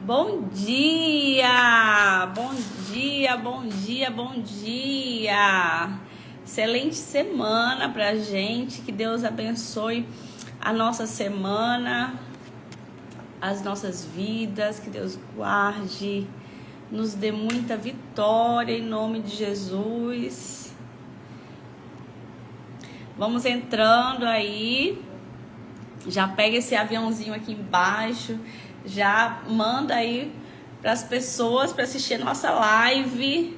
Bom dia! Bom dia, bom dia, bom dia! Excelente semana pra gente, que Deus abençoe a nossa semana, as nossas vidas, que Deus guarde, nos dê muita vitória em nome de Jesus. Vamos entrando aí, já pega esse aviãozinho aqui embaixo, já manda aí para as pessoas para assistir a nossa live.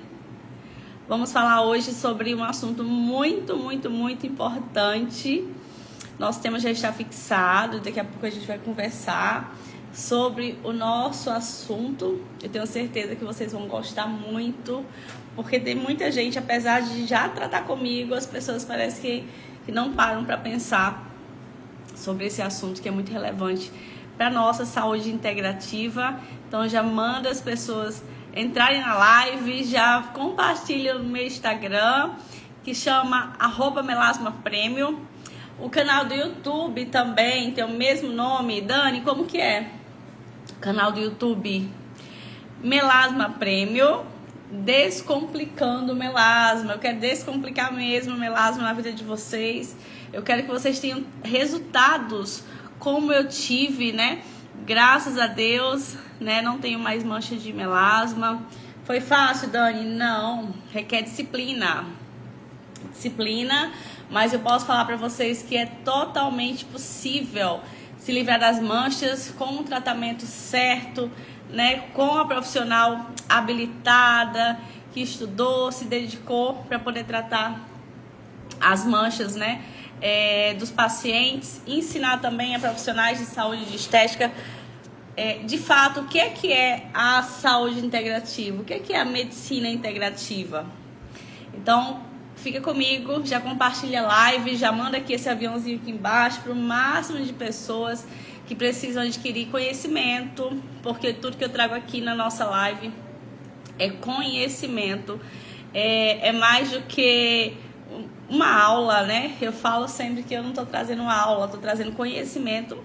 Vamos falar hoje sobre um assunto muito importante. Nosso tema já está fixado, daqui a pouco a gente vai conversar sobre o nosso assunto. Eu tenho certeza que vocês vão gostar muito, porque tem muita gente, apesar de já tratar comigo, as pessoas parecem que não param para pensar sobre esse assunto que é muito relevante para nossa saúde integrativa. Então já manda as pessoas entrarem na live, já compartilha no meu Instagram, que chama @melasmapremium. O canal do YouTube também tem o mesmo nome. Dani, como que é? O canal do YouTube Melasma Premium, Descomplicando o Melasma. Eu quero descomplicar mesmo o melasma na vida de vocês. Eu quero que vocês tenham resultados como eu tive, né? Graças a Deus, né? Não tenho mais mancha de melasma. Foi fácil, Dani? Não. Requer disciplina. Mas eu posso falar para vocês que é totalmente possível se livrar das manchas com o tratamento certo, né? Com a profissional habilitada, que estudou, se dedicou para poder tratar as manchas, né? Dos pacientes, ensinar também a profissionais de saúde de estética, de fato, o que é a saúde integrativa, o que é a medicina integrativa. Então, fica comigo, já compartilha a live, já manda aqui esse aviãozinho aqui embaixo para o máximo de pessoas que precisam adquirir conhecimento, porque tudo que eu trago aqui na nossa live é conhecimento, é mais do que uma aula, né? Eu falo sempre que eu não estou trazendo uma aula, estou trazendo conhecimento,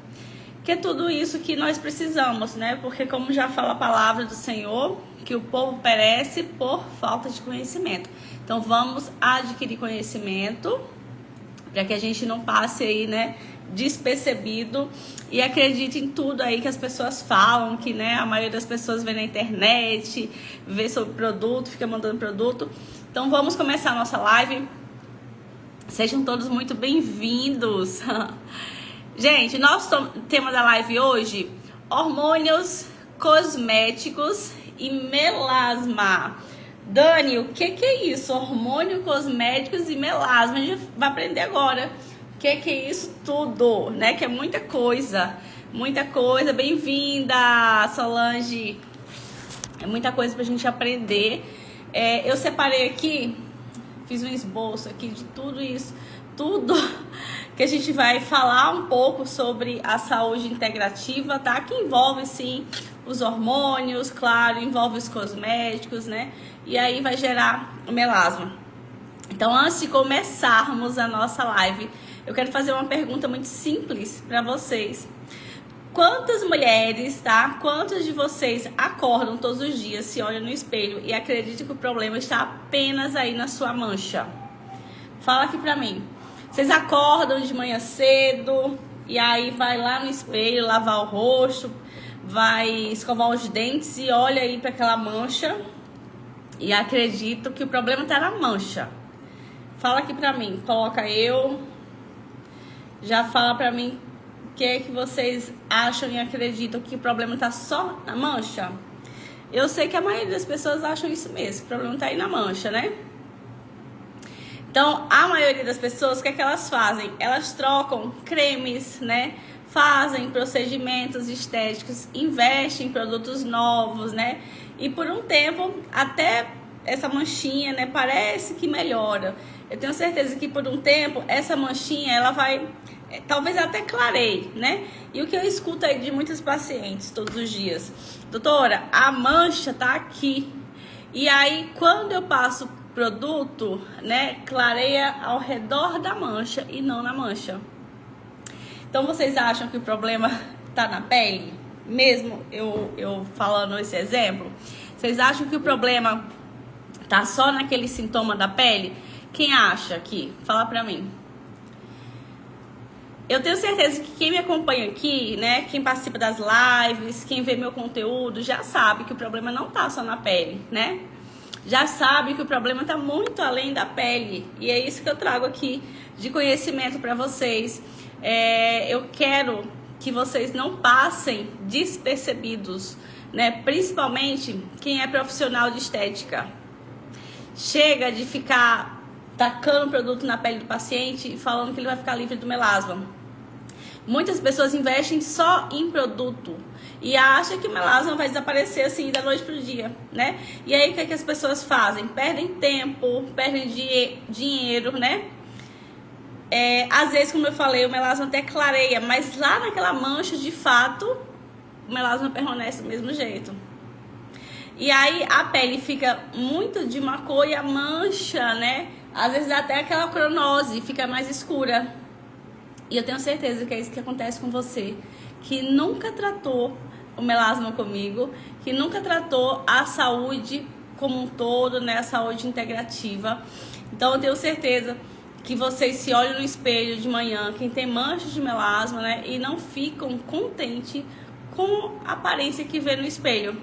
que é tudo isso que nós precisamos, né? Porque como já fala a palavra do Senhor, que o povo perece por falta de conhecimento. Então vamos adquirir conhecimento para que a gente não passe aí, né, despercebido e acredite em tudo aí que as pessoas falam, que, né, a maioria das pessoas vê na internet, vê sobre produto, fica mandando produto. Então vamos começar a nossa live. Sejam todos muito bem-vindos. Gente, nosso tema da live hoje: hormônios, cosméticos e melasma. Dani, o que é isso? Hormônio, cosméticos e melasma. A gente vai aprender agora o que é isso tudo, né? Que é muita coisa. Muita coisa. Bem-vinda, Solange. É muita coisa pra gente aprender. Eu separei aqui, fiz um esboço aqui de tudo isso, tudo que a gente vai falar um pouco sobre a saúde integrativa, tá? Que envolve, sim, os hormônios, claro, envolve os cosméticos, né? E aí vai gerar o melasma. Então, antes de começarmos a nossa live, eu quero fazer uma pergunta muito simples para vocês. Quantas mulheres, tá? Quantas de vocês acordam todos os dias, se olham no espelho e acreditam que o problema está apenas aí na sua mancha? Fala aqui pra mim. Vocês acordam de manhã cedo e aí vai lá no espelho lavar o rosto, vai escovar os dentes e olha aí para aquela mancha e acreditam que o problema tá na mancha. Fala aqui pra mim, coloca eu. Já fala pra mim o que é que vocês acham e acreditam que o problema tá só na mancha. Eu sei que a maioria das pessoas acham isso mesmo, que o problema tá aí na mancha, né? Então, a maioria das pessoas, o que é que elas fazem? Elas trocam cremes, né? Fazem procedimentos estéticos, investem em produtos novos, né? E por um tempo, até essa manchinha, né, parece que melhora. Eu tenho certeza que por um tempo, essa manchinha, ela vai, talvez até clareie, né? E o que eu escuto aí de muitos pacientes todos os dias: doutora, a mancha tá aqui. E aí, quando eu passo produto, né, clareia ao redor da mancha e não na mancha. Então, vocês acham que o problema tá na pele? Mesmo eu falando esse exemplo, vocês acham que o problema tá só naquele sintoma da pele? Quem acha aqui? Fala pra mim. Eu tenho certeza que quem me acompanha aqui, né, quem participa das lives, quem vê meu conteúdo, já sabe que o problema não tá só na pele, né? Já sabe que o problema tá muito além da pele. E é isso que eu trago aqui de conhecimento para vocês. Eu quero que vocês não passem despercebidos, né? Principalmente quem é profissional de estética. Chega de ficar tacando produto na pele do paciente e falando que ele vai ficar livre do melasma. Muitas pessoas investem só em produto e acham que o melasma vai desaparecer assim da noite pro dia, né? E aí o que é que as pessoas fazem? Perdem tempo, perdem dinheiro, né? Às vezes, como eu falei, o melasma até clareia, mas lá naquela mancha, de fato, o melasma permanece do mesmo jeito. E aí a pele fica muito de uma cor e a mancha, né? Às vezes dá até aquela cronose, fica mais escura. E eu tenho certeza que é isso que acontece com você, que nunca tratou o melasma comigo, que nunca tratou a saúde como um todo, né? A saúde integrativa. Então eu tenho certeza que vocês se olham no espelho de manhã, quem tem manchas de melasma, né? E não ficam contentes com a aparência que vê no espelho.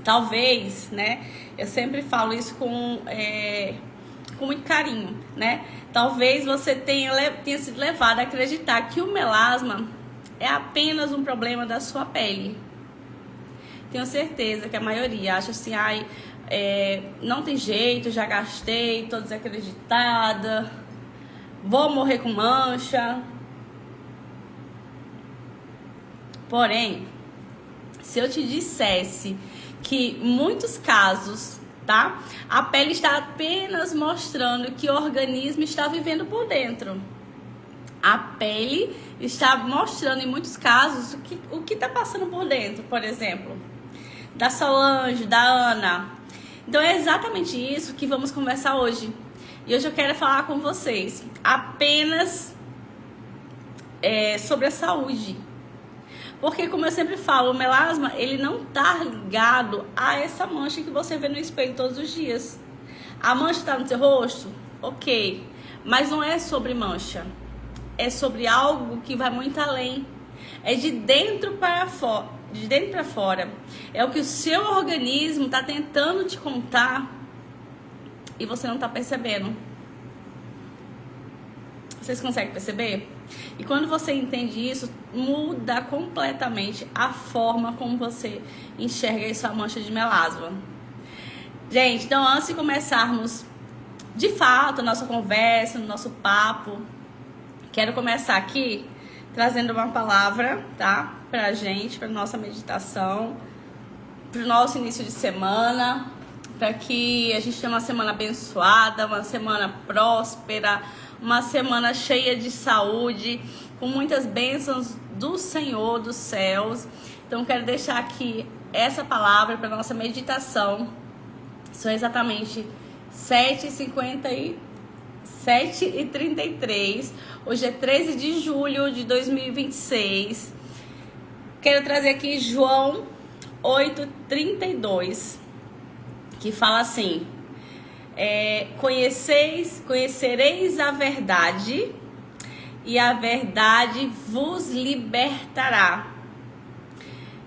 Talvez, né? Eu sempre falo isso com muito carinho, né? Talvez você tenha sido levado a acreditar que o melasma é apenas um problema da sua pele. Tenho certeza que a maioria acha assim, não tem jeito, já gastei, tô desacreditada, vou morrer com mancha. Porém, se eu te dissesse que muitos casos, tá? A pele está apenas mostrando que o organismo está vivendo por dentro. A pele está mostrando em muitos casos o que está passando por dentro, por exemplo, da Solange, da Ana. Então é exatamente isso que vamos conversar hoje. E hoje eu quero falar com vocês apenas sobre a saúde. Porque, como eu sempre falo, o melasma, ele não tá ligado a essa mancha que você vê no espelho todos os dias. A mancha tá no seu rosto? Ok. Mas não é sobre mancha. É sobre algo que vai muito além. É de dentro para fora. De dentro para fora. É o que o seu organismo tá tentando te contar e você não tá percebendo. Vocês conseguem perceber? E quando você entende isso, muda completamente a forma como você enxerga essa mancha de melasma. Gente, então antes de começarmos de fato a nossa conversa, o nosso papo, quero começar aqui trazendo uma palavra, tá? Pra gente, pra nossa meditação, pro nosso início de semana, para que a gente tenha uma semana abençoada, uma semana próspera, uma semana cheia de saúde, com muitas bênçãos do Senhor dos céus. Então quero deixar aqui essa palavra para nossa meditação. São exatamente 7h33. Hoje é 13 de julho de 2026. Quero trazer aqui João 8:32, que fala assim: conhecereis a verdade e a verdade vos libertará.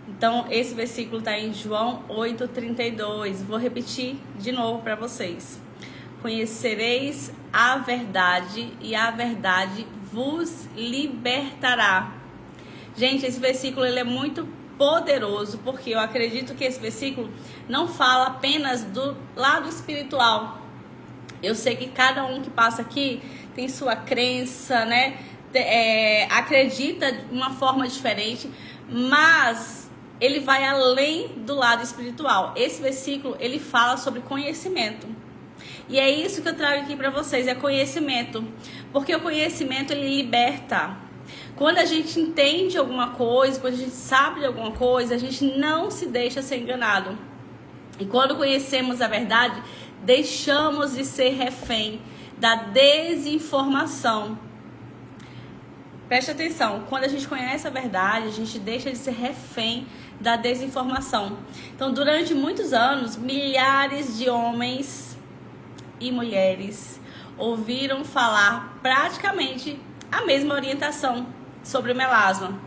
Então esse versículo está em João 8:32. Vou repetir de novo para vocês: conhecereis a verdade e a verdade vos libertará. Gente, esse versículo ele é muito poderoso, porque eu acredito que esse versículo não fala apenas do lado espiritual. Eu sei que cada um que passa aqui tem sua crença, né? Acredita de uma forma diferente, mas ele vai além do lado espiritual. Esse versículo ele fala sobre conhecimento. E é isso que eu trago aqui para vocês, é conhecimento. Porque o conhecimento ele liberta. Quando a gente entende alguma coisa, quando a gente sabe de alguma coisa, a gente não se deixa ser enganado. E quando conhecemos a verdade, deixamos de ser refém da desinformação. Preste atenção, quando a gente conhece a verdade, a gente deixa de ser refém da desinformação. Então, durante muitos anos, milhares de homens e mulheres ouviram falar praticamente a mesma orientação sobre o melasma.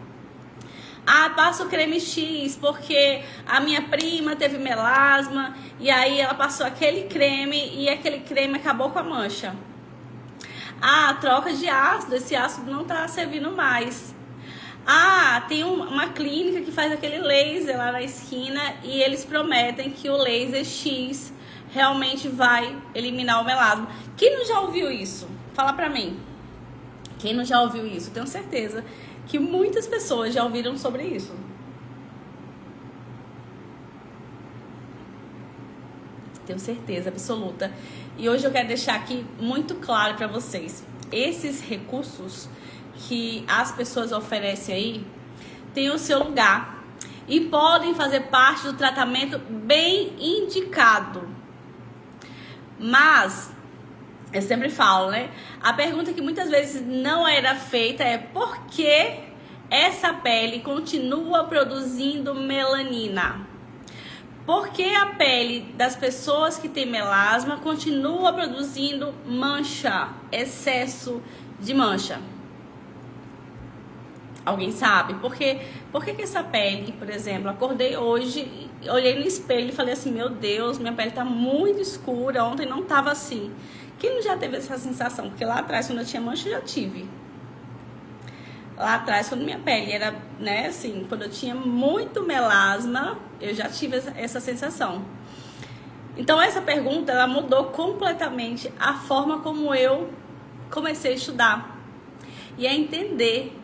Ah, passa o creme X porque a minha prima teve melasma e aí ela passou aquele creme e aquele creme acabou com a mancha. Ah, troca de ácido, esse ácido não tá servindo mais. Ah, tem uma clínica que faz aquele laser lá na esquina e eles prometem que o laser X realmente vai eliminar o melasma. Quem não já ouviu isso? Fala pra mim. Quem não já ouviu isso? Tenho certeza que muitas pessoas já ouviram sobre isso. Tenho certeza absoluta. E hoje eu quero deixar aqui muito claro para vocês. Esses recursos que as pessoas oferecem aí têm o seu lugar e podem fazer parte do tratamento bem indicado. Mas, eu sempre falo, né? A pergunta que muitas vezes não era feita é por que essa pele continua produzindo melanina? Por que a pele das pessoas que têm melasma continua produzindo mancha, excesso de mancha? Alguém sabe? Por que que essa pele, por exemplo, acordei hoje, olhei no espelho e falei assim, meu Deus, minha pele tá muito escura, ontem não tava assim. Quem não já teve essa sensação? Porque lá atrás, quando eu tinha mancha, eu já tive. Lá atrás, quando minha pele era, né, assim, quando eu tinha muito melasma, eu já tive essa sensação. Então, essa pergunta, ela mudou completamente a forma como eu comecei a estudar e a entender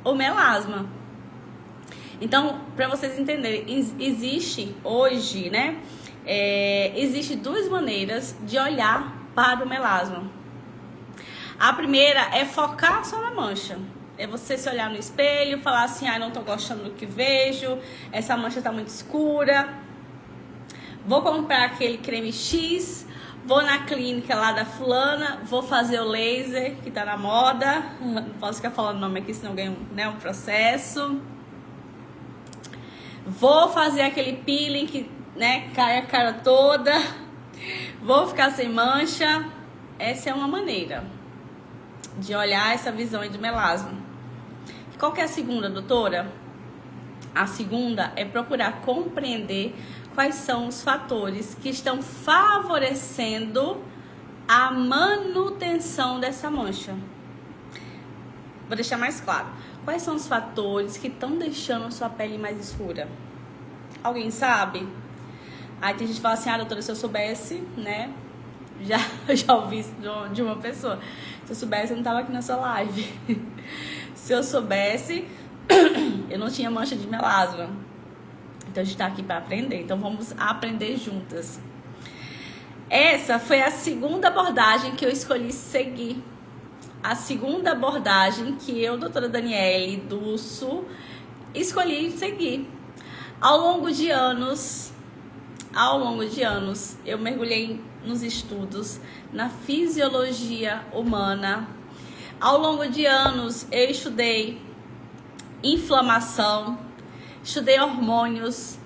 o melasma. Então, para vocês entenderem, existe hoje, né, existe duas maneiras de olhar para o melasma. A primeira é focar só na mancha. É você se olhar no espelho e falar assim, não tô gostando do que vejo, essa mancha tá muito escura, vou comprar aquele creme X, vou na clínica lá da fulana, vou fazer o laser, que tá na moda, não posso ficar falando o nome aqui, senão ganho, né, um processo. Vou fazer aquele peeling que, né, cai a cara toda, vou ficar sem mancha. Essa é uma maneira de olhar essa visão de melasma. Qual que é a segunda, doutora? A segunda é procurar compreender quais são os fatores que estão favorecendo a manutenção dessa mancha. Vou deixar mais claro. Quais são os fatores que estão deixando a sua pele mais escura? Alguém sabe? Aí tem gente que fala assim, doutora, se eu soubesse, né? Eu já ouvi isso de uma pessoa. Se eu soubesse, eu não tava aqui na sua live. Se eu soubesse, eu não tinha mancha de melasma. Então a gente tá aqui para aprender. Então vamos aprender juntas. Essa foi a segunda abordagem que eu escolhi seguir. A segunda abordagem que eu, doutora Daniele Dusso, escolhi seguir. Ao longo de anos, eu mergulhei nos estudos, na fisiologia humana. Ao longo de anos, eu estudei inflamação, estudei hormônios,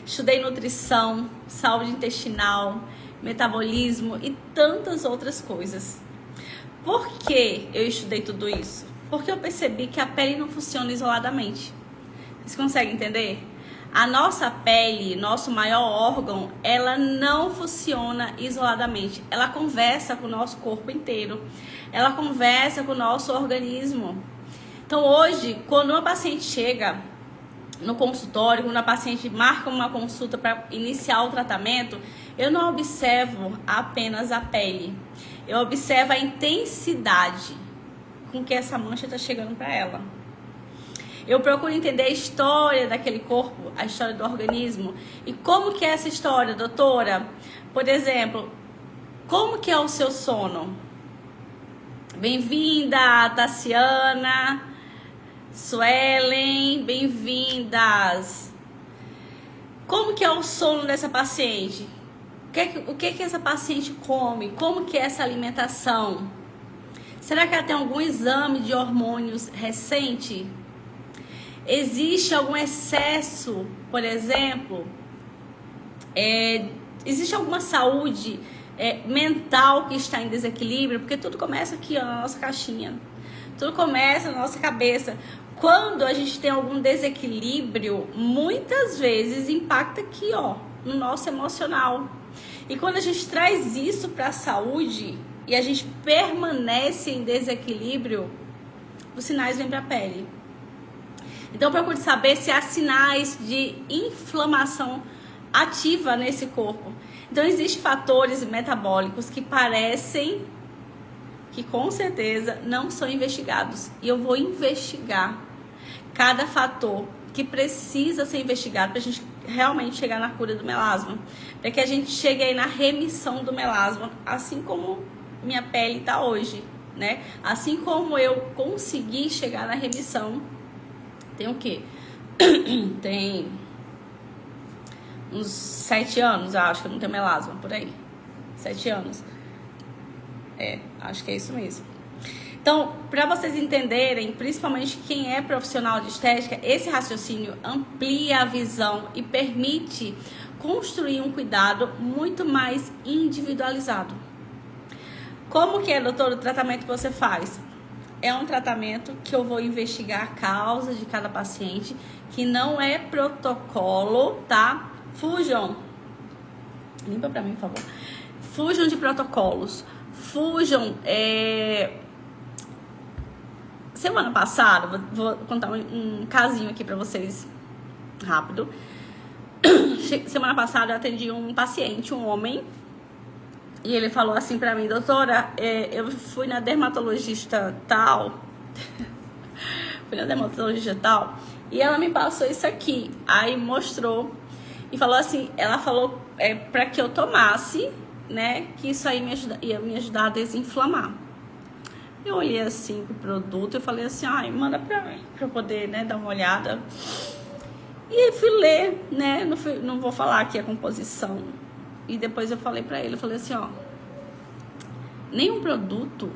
estudei nutrição, saúde intestinal, metabolismo e tantas outras coisas. Por que eu estudei tudo isso? Porque eu percebi que a pele não funciona isoladamente. Vocês conseguem entender? A nossa pele, nosso maior órgão, ela não funciona isoladamente. Ela conversa com o nosso corpo inteiro. Ela conversa com o nosso organismo. Então hoje, quando uma paciente chega no consultório, quando a paciente marca uma consulta para iniciar o tratamento, eu não observo apenas a pele. Eu observo a intensidade com que essa mancha está chegando para ela. Eu procuro entender a história daquele corpo, a história do organismo. E como que é essa história, doutora? Por exemplo, como que é o seu sono? Bem-vinda, Tassiana, Suelen, bem-vindas. Como que é o sono dessa paciente? O que essa paciente come? Como que é essa alimentação? Será que ela tem algum exame de hormônios recente? Existe algum excesso, por exemplo? Existe alguma saúde mental que está em desequilíbrio? Porque tudo começa aqui, ó, na nossa caixinha. Tudo começa na nossa cabeça. Quando a gente tem algum desequilíbrio, muitas vezes impacta aqui, ó, no nosso emocional. E quando a gente traz isso para a saúde e a gente permanece em desequilíbrio, os sinais vêm para a pele. Então procure saber se há sinais de inflamação ativa nesse corpo. Então existem fatores metabólicos que parecem que com certeza não são investigados. E eu vou investigar cada fator que precisa ser investigado para a gente realmente chegar na cura do melasma. Para que a gente chegue aí na remissão do melasma, assim como minha pele está hoje, né? Assim como eu consegui chegar na remissão, tem o quê? Tem uns 7 anos, eu acho que eu não tenho melasma, por aí. 7 anos. Acho que é isso mesmo. Então, para vocês entenderem, principalmente quem é profissional de estética, esse raciocínio amplia a visão e permite construir um cuidado muito mais individualizado. Como que é, doutor, o tratamento que você faz? É um tratamento que eu vou investigar a causa de cada paciente, que não é protocolo, tá? Fujam. Limpa pra mim, por favor. Fujam de protocolos. Fujam. Semana passada, vou contar um casinho aqui pra vocês, rápido. Semana passada eu atendi um paciente, um homem, e ele falou assim pra mim: doutora, eu fui na dermatologista tal, e ela me passou isso aqui. Aí mostrou e falou assim, ela falou pra que eu tomasse, né, que isso aí ia me ajudar a desinflamar. Eu olhei assim pro produto e falei assim, ai, manda pra mim, pra eu poder, né, dar uma olhada. E fui ler, né, não vou falar aqui a composição. E depois eu falei pra ele, eu falei assim, ó, nenhum produto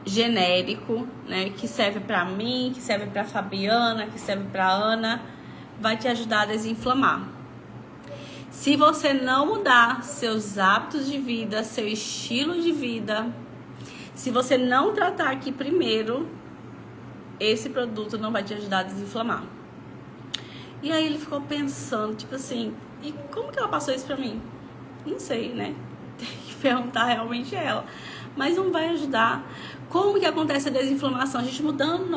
genérico, né, que serve pra mim, que serve pra Fabiana, que serve pra Ana, vai te ajudar a desinflamar. Se você não mudar seus hábitos de vida, seu estilo de vida, se você não tratar aqui primeiro, esse produto não vai te ajudar a desinflamar. E aí ele ficou pensando, tipo assim, e como que ela passou isso pra mim? Não sei, né? Tem que perguntar realmente a ela. Mas não vai ajudar. Como que acontece a desinflamação? A gente mudando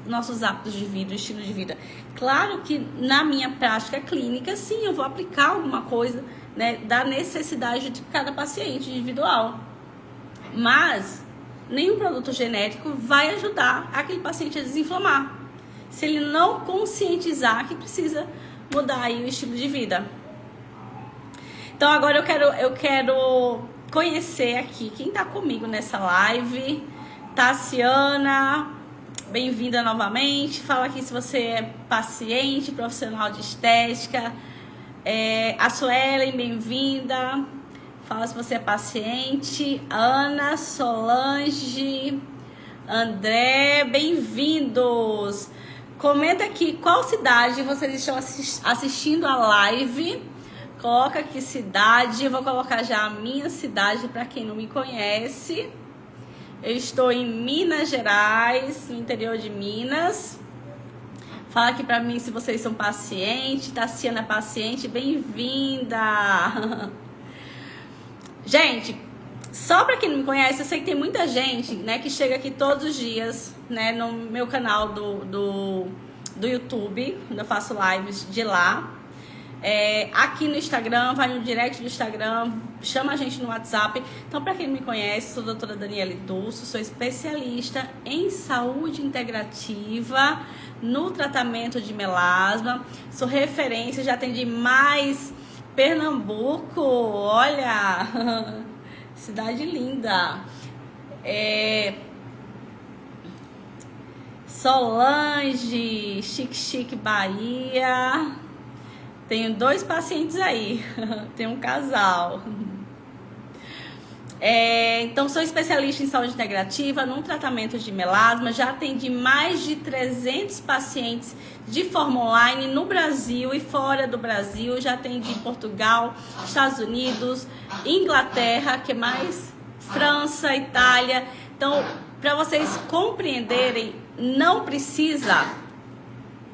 nossos hábitos de vida, estilo de vida. Claro que na minha prática clínica, sim, eu vou aplicar alguma coisa, né, da necessidade de cada paciente individual. Mas nenhum produto genérico vai ajudar aquele paciente a desinflamar, se ele não conscientizar que precisa mudar aí o estilo de vida. Então agora eu quero conhecer aqui quem tá comigo nessa live. Tassiana, bem-vinda novamente. Fala aqui se você é paciente, profissional de estética. A Suelen, bem-vinda. Fala se você é paciente. Ana, Solange, André, bem-vindos. Comenta aqui qual cidade vocês estão assistindo a live. Coloca aqui cidade. Eu vou colocar já a minha cidade para quem não me conhece. Eu estou em Minas Gerais, no interior de Minas. Fala aqui pra mim se vocês são pacientes. Tassiana, paciente, bem-vinda. Gente, só pra quem não me conhece, eu sei que tem muita gente, né, que chega aqui todos os dias, né, no meu canal do YouTube, quando eu faço lives de lá. Aqui no Instagram, vai no direct do Instagram, chama a gente no WhatsApp. Então, para quem não me conhece, sou a doutora Daniele Dulce, sou especialista em saúde integrativa, no tratamento de melasma, sou referência, já atendi mais Pernambuco, olha, cidade linda. Solange, Chique Bahia. Tenho 2 pacientes aí, tem um casal. Então, sou especialista em saúde integrativa, no tratamento de melasma. Já atendi mais de 300 pacientes de forma online no Brasil e fora do Brasil. Já atendi em Portugal, Estados Unidos, Inglaterra, que mais? França, Itália. Então, para vocês compreenderem, não precisa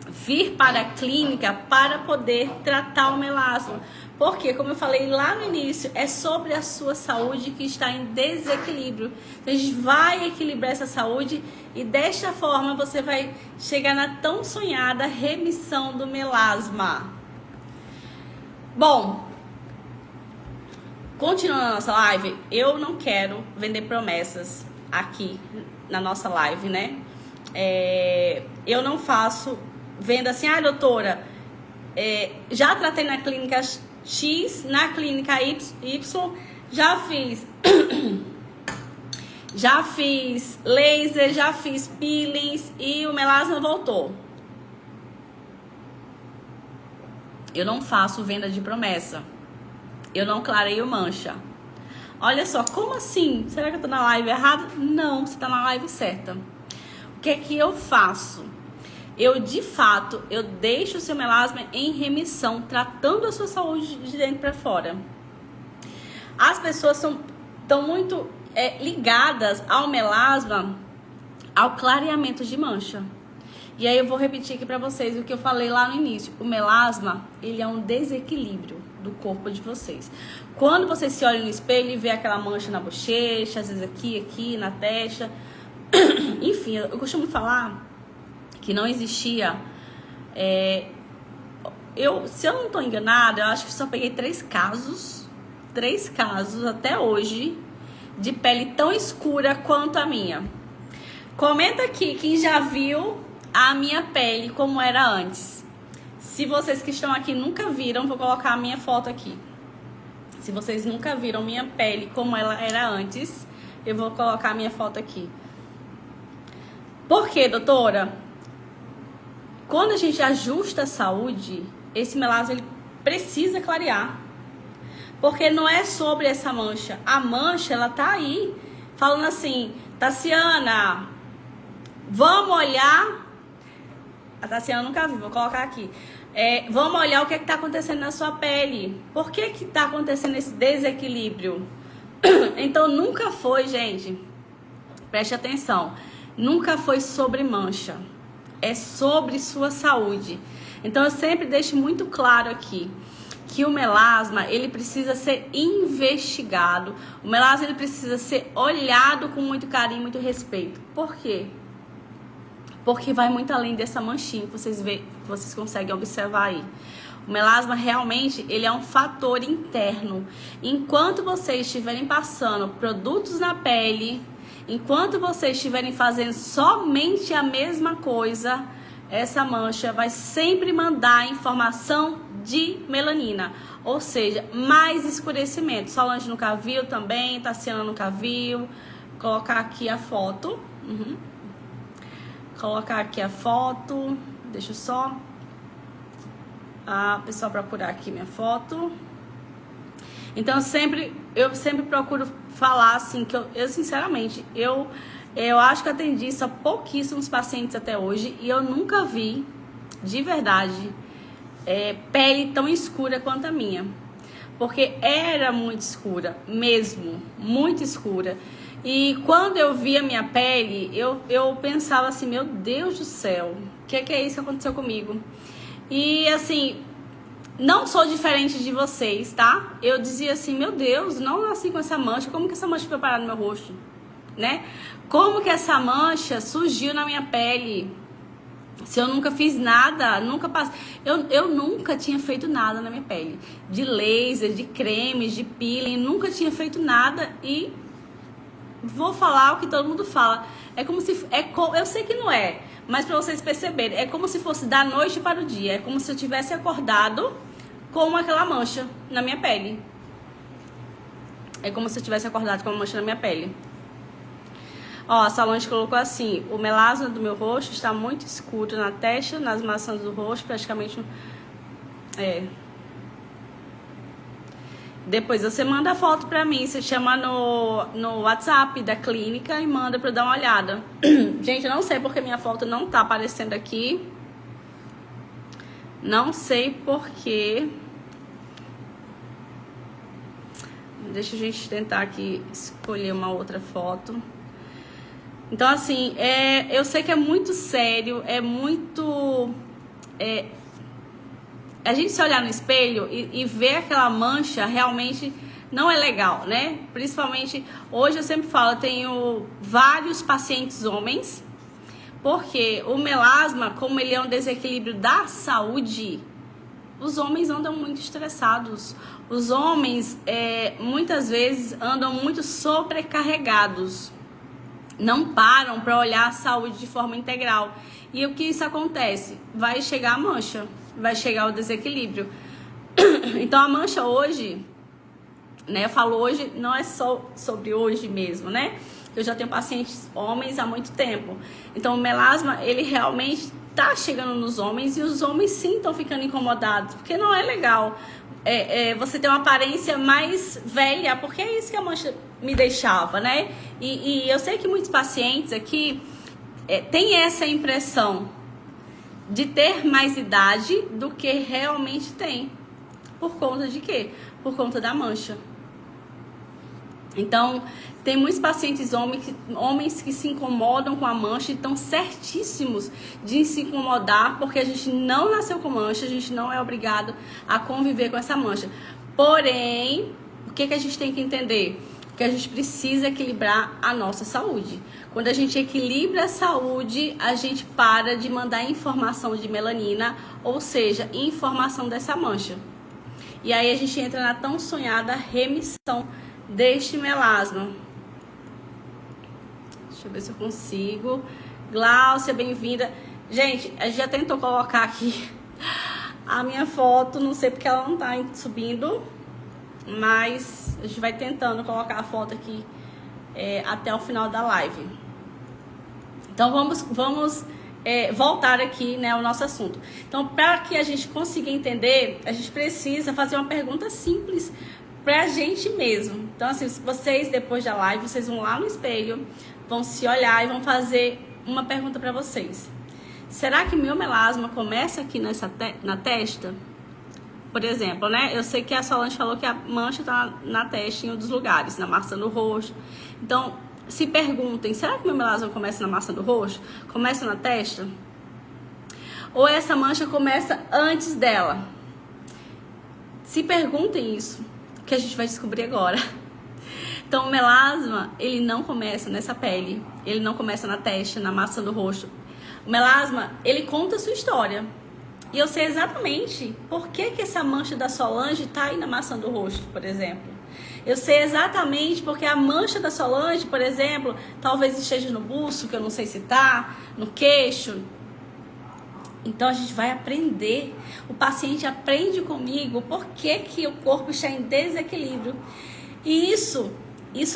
vir para a clínica para poder tratar o melasma. Porque, como eu falei lá no início, é sobre a sua saúde que está em desequilíbrio. A gente vai equilibrar essa saúde e desta forma você vai chegar na tão sonhada remissão do melasma. Bom, continuando a nossa live, eu não quero vender promessas aqui na nossa live, né? Eu não faço venda assim, doutora, já tratei na clínica X, na clínica Y, já fiz laser, já fiz peelings e o melasma voltou. Eu não faço venda de promessa. Eu não clareio mancha. Olha só, como assim? Será que eu tô na live errada? Não, você tá na live certa. O que é que eu faço? De fato, eu deixo o seu melasma em remissão, tratando a sua saúde de dentro para fora. As pessoas estão muito ligadas ao melasma, ao clareamento de mancha. E aí eu vou repetir aqui para vocês o que eu falei lá no início. O melasma, ele é um desequilíbrio do corpo de vocês. Quando você se olha no espelho e vê aquela mancha na bochecha, às vezes aqui, na testa. Enfim, eu costumo falar que não existia, se eu não estou enganada, eu acho que só peguei 3 casos até hoje, de pele tão escura quanto a minha. Comenta aqui quem já viu a minha pele como era antes. Se vocês que estão aqui nunca viram, vou colocar a minha foto aqui. Se vocês nunca viram minha pele como ela era antes, eu vou colocar a minha foto aqui. Por quê, doutora? Quando a gente ajusta a saúde, esse melasma ele precisa clarear. Porque não é sobre essa mancha. A mancha, ela tá aí, falando assim, Tassiana, vamos olhar. A Tassiana nunca viu, vou colocar aqui. Vamos olhar o que está acontecendo na sua pele. Por que está acontecendo esse desequilíbrio? Então, nunca foi, gente, preste atenção, nunca foi sobre mancha. É sobre sua saúde. Então eu sempre deixo muito claro aqui que o melasma, ele precisa ser investigado. O melasma, ele precisa ser olhado com muito carinho, muito respeito. Por quê? Porque vai muito além dessa manchinha que vocês conseguem observar aí. O melasma realmente, ele é um fator interno. Enquanto vocês estiverem passando produtos na pele, enquanto vocês estiverem fazendo somente a mesma coisa, essa mancha vai sempre mandar informação de melanina. Ou seja, mais escurecimento. Solange nunca viu também, Tassiana nunca viu. Vou colocar aqui a foto. Colocar aqui a foto. Deixa eu só a pessoa procurar aqui minha foto. Então, eu sempre procuro falar assim, que eu sinceramente, eu acho que atendi só pouquíssimos pacientes até hoje e eu nunca vi, de verdade, pele tão escura quanto a minha. Porque era muito escura, mesmo, muito escura. E quando eu via minha pele, eu pensava assim, meu Deus do céu, o que é isso que aconteceu comigo? E assim, não sou diferente de vocês, tá? Eu dizia assim, meu Deus, não nasci com essa mancha, como que essa mancha foi parar no meu rosto, né? Como que essa mancha surgiu na minha pele? Se eu nunca fiz nada, nunca passei, eu nunca tinha feito nada na minha pele, de laser, de cremes, de peeling, nunca tinha feito nada e vou falar o que todo mundo fala. É como se, eu sei que não é, mas para vocês perceberem, é como se fosse da noite para o dia, é como se eu tivesse acordado com aquela mancha na minha pele. É como se eu tivesse acordado com uma mancha na minha pele. Ó, a Solange colocou assim, o melasma do meu rosto está muito escuro na testa, nas maçãs do rosto, praticamente... Depois você manda a foto pra mim, você chama no WhatsApp da clínica e manda pra eu dar uma olhada. Gente, eu não sei porque minha foto não tá aparecendo aqui. Não sei porquê. Deixa a gente tentar aqui escolher uma outra foto. Então, assim, eu sei que é muito sério, é muito... a gente se olhar no espelho e ver aquela mancha realmente não é legal, né? Principalmente, hoje eu sempre falo, eu tenho vários pacientes homens, porque o melasma, como ele é um desequilíbrio da saúde, os homens andam muito estressados. Os homens, muitas vezes, andam muito sobrecarregados. Não param para olhar a saúde de forma integral. E o que isso acontece? Vai chegar a mancha, vai chegar o desequilíbrio. Então a mancha hoje, né? Eu falo hoje, não é só sobre hoje mesmo, né? Eu já tenho pacientes homens há muito tempo. Então o melasma, ele realmente tá chegando nos homens e os homens sim estão ficando incomodados, porque não é legal. Você ter uma aparência mais velha, porque é isso que a mancha me deixava, né? E eu sei que muitos pacientes aqui têm essa impressão de ter mais idade do que realmente tem. Por conta de quê? Por conta da mancha. Então, tem muitos pacientes homens que se incomodam com a mancha e estão certíssimos de se incomodar, porque a gente não nasceu com mancha, a gente não é obrigado a conviver com essa mancha. Porém, o que a gente tem que entender? Que a gente precisa equilibrar a nossa saúde. Quando a gente equilibra a saúde, a gente para de mandar informação de melanina, ou seja, informação dessa mancha. E aí a gente entra na tão sonhada remissão deste melasma. Deixa eu ver se eu consigo. Gláucia, bem-vinda. Gente, a gente já tentou colocar aqui a minha foto, não sei porque ela não tá subindo, mas a gente vai tentando colocar a foto aqui até o final da live. Então vamos voltar aqui, né, ao nosso assunto. Então, para que a gente consiga entender, a gente precisa fazer uma pergunta simples pra gente mesmo. Então, assim, vocês depois da live, vocês vão lá no espelho, vão se olhar e vão fazer uma pergunta pra vocês. Será que meu melasma começa aqui na testa? Por exemplo, né? Eu sei que a Solange falou que a mancha tá na testa em um dos lugares, na maçã do rosto. Então, se perguntem, será que meu melasma começa na maçã do rosto? Começa na testa? Ou essa mancha começa antes dela? Se perguntem isso, que a gente vai descobrir agora. Então, o melasma, ele não começa nessa pele, ele não começa na testa, na maçã do rosto. O melasma, ele conta a sua história. E eu sei exatamente por que essa mancha da Solange tá aí na maçã do rosto, por exemplo. Eu sei exatamente porque a mancha da Solange, por exemplo, talvez esteja no buço, que eu não sei se tá, no queixo. Então a gente vai aprender. O paciente aprende comigo por que o corpo está em desequilíbrio. E isso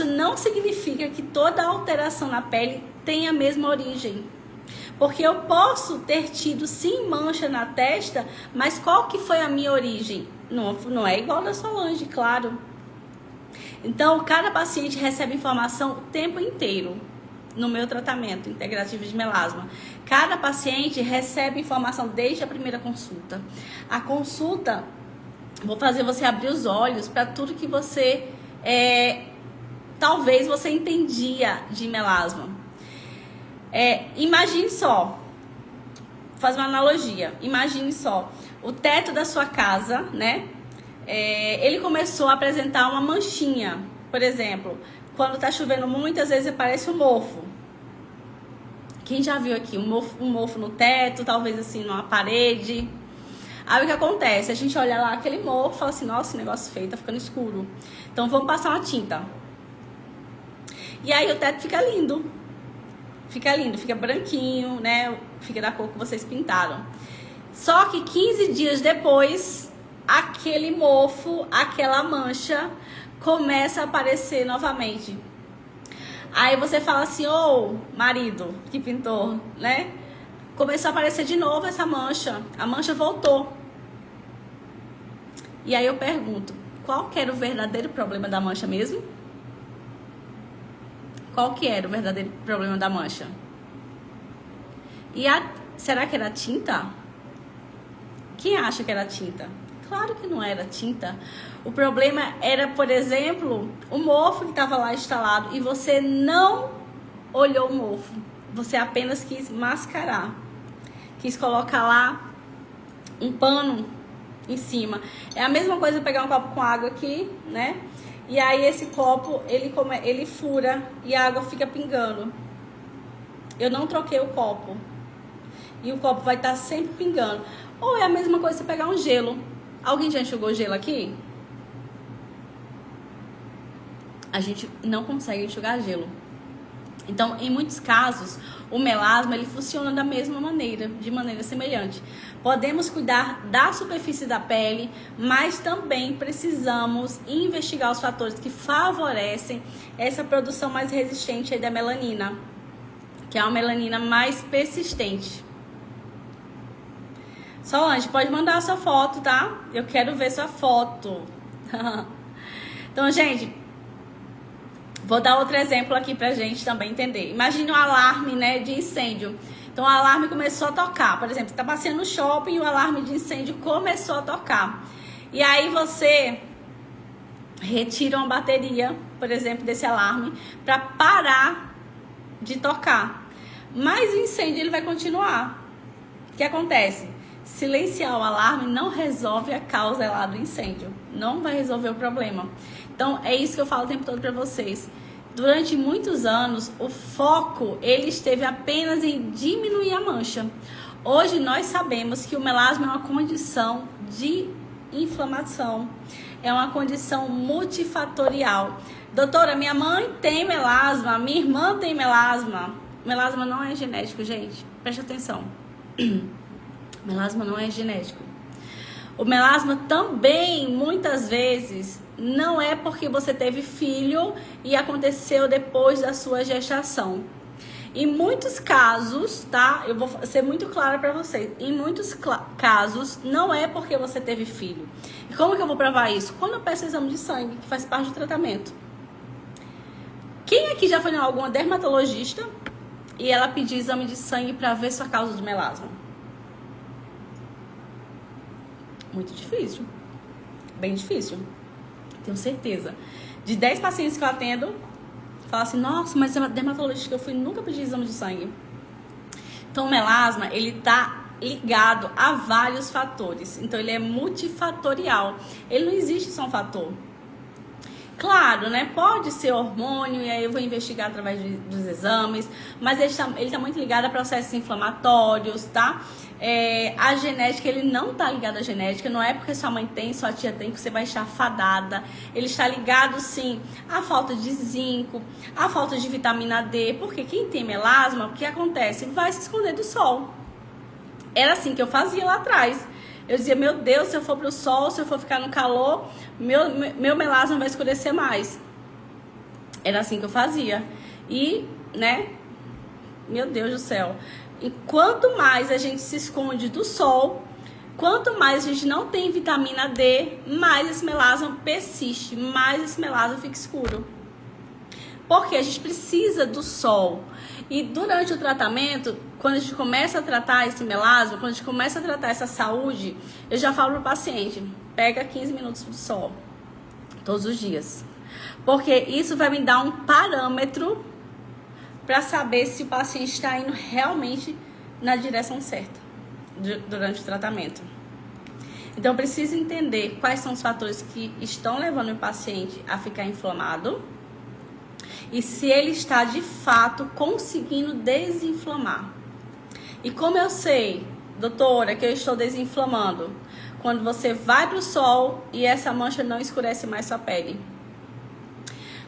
não significa que toda alteração na pele tenha a mesma origem. Porque eu posso ter tido sim mancha na testa, mas qual que foi a minha origem? Não é igual a da Solange, claro. Então, cada paciente recebe informação o tempo inteiro no meu tratamento integrativo de melasma. Cada paciente recebe informação desde a primeira consulta. A consulta, vou fazer você abrir os olhos para tudo que você, talvez você entendia de melasma. Imagine só, vou fazer uma analogia. Imagine só, o teto da sua casa, né? Ele começou a apresentar uma manchinha, por exemplo, quando tá chovendo muito, às vezes aparece um mofo. Quem já viu aqui um mofo no teto, talvez assim numa parede? Aí o que acontece? A gente olha lá aquele mofo e fala assim, nossa, que negócio feio, tá ficando escuro. Então vamos passar uma tinta. E aí o teto fica lindo. Fica lindo, fica branquinho, né? Fica da cor que vocês pintaram. Só que 15 dias depois, aquele mofo, aquela mancha começa a aparecer novamente. Aí você fala assim, ô marido que pintou, né? Começou a aparecer de novo essa mancha. A mancha voltou. E aí eu pergunto, qual que era o verdadeiro problema da mancha mesmo? Qual que era o verdadeiro problema da mancha? Será que era tinta? Quem acha que era tinta? Claro que não era tinta. O problema era, por exemplo, o mofo que estava lá instalado e você não olhou o mofo. Você apenas quis mascarar. Quis colocar lá um pano em cima. É a mesma coisa pegar um copo com água aqui, né? E aí esse copo, ele fura e a água fica pingando. Eu não troquei o copo. E o copo vai estar sempre pingando. Ou é a mesma coisa você pegar um gelo. Alguém já enxugou gelo aqui? A gente não consegue enxugar gelo. Então, em muitos casos, o melasma ele funciona da mesma maneira, de maneira semelhante. Podemos cuidar da superfície da pele, mas também precisamos investigar os fatores que favorecem essa produção mais resistente aí da melanina, que é uma melanina mais persistente. Solange, pode mandar a sua foto, tá? Eu quero ver sua foto. Então, gente, vou dar outro exemplo aqui pra gente também entender. Imagine um alarme, né, de incêndio. Então, o alarme começou a tocar. Por exemplo, você tá passeando no shopping e o alarme de incêndio começou a tocar. E aí você retira uma bateria, por exemplo, desse alarme para parar de tocar. Mas o incêndio ele vai continuar. O que acontece? Silenciar o alarme não resolve a causa lá do incêndio. Não vai resolver o problema. Então, é isso que eu falo o tempo todo para vocês. Durante muitos anos, o foco ele esteve apenas em diminuir a mancha. Hoje, nós sabemos que o melasma é uma condição de inflamação. É uma condição multifatorial. Doutora, minha mãe tem melasma, minha irmã tem melasma. Melasma não é genético, gente. Preste atenção. Melasma não é genético. O melasma também, muitas vezes, não é porque você teve filho e aconteceu depois da sua gestação. Em muitos casos, tá? Eu vou ser muito clara para vocês. Em muitos casos, não é porque você teve filho. E como que eu vou provar isso? Quando eu peço exame de sangue, que faz parte do tratamento. Quem aqui já foi em alguma dermatologista e ela pediu exame de sangue para ver sua causa de melasma? Muito difícil. Bem difícil. Tenho certeza. De 10 pacientes que eu atendo, fala assim, nossa, mas a dermatologista que eu fui nunca pedi exame de sangue. Então, o melasma, ele tá ligado a vários fatores. Então, ele é multifatorial. Ele não existe só um fator. Claro, né? Pode ser hormônio, e aí eu vou investigar através dos exames, mas ele tá muito ligado a processos inflamatórios, tá? A genética, ele não tá ligado à genética, não é porque sua mãe tem, sua tia tem, que você vai estar fadada. Ele está ligado, sim, à falta de zinco, à falta de vitamina D, porque quem tem melasma, o que acontece? Vai se esconder do sol. Era assim que eu fazia lá atrás. Eu dizia, meu Deus, se eu for pro sol, se eu for ficar no calor, meu melasma vai escurecer mais. Era assim que eu fazia. E, né, meu Deus do céu. E quanto mais a gente se esconde do sol, quanto mais a gente não tem vitamina D, mais esse melasma persiste, mais esse melasma fica escuro. Porque a gente precisa do sol. E durante o tratamento, quando a gente começa a tratar esse melasma, quando a gente começa a tratar essa saúde, eu já falo pro paciente, pega 15 minutos do sol, todos os dias. Porque isso vai me dar um parâmetro para saber se o paciente está indo realmente na direção certa durante o tratamento. Então, eu preciso entender quais são os fatores que estão levando o paciente a ficar inflamado e se ele está, de fato, conseguindo desinflamar. E como eu sei, doutora, que eu estou desinflamando? Quando você vai para o sol e essa mancha não escurece mais sua pele.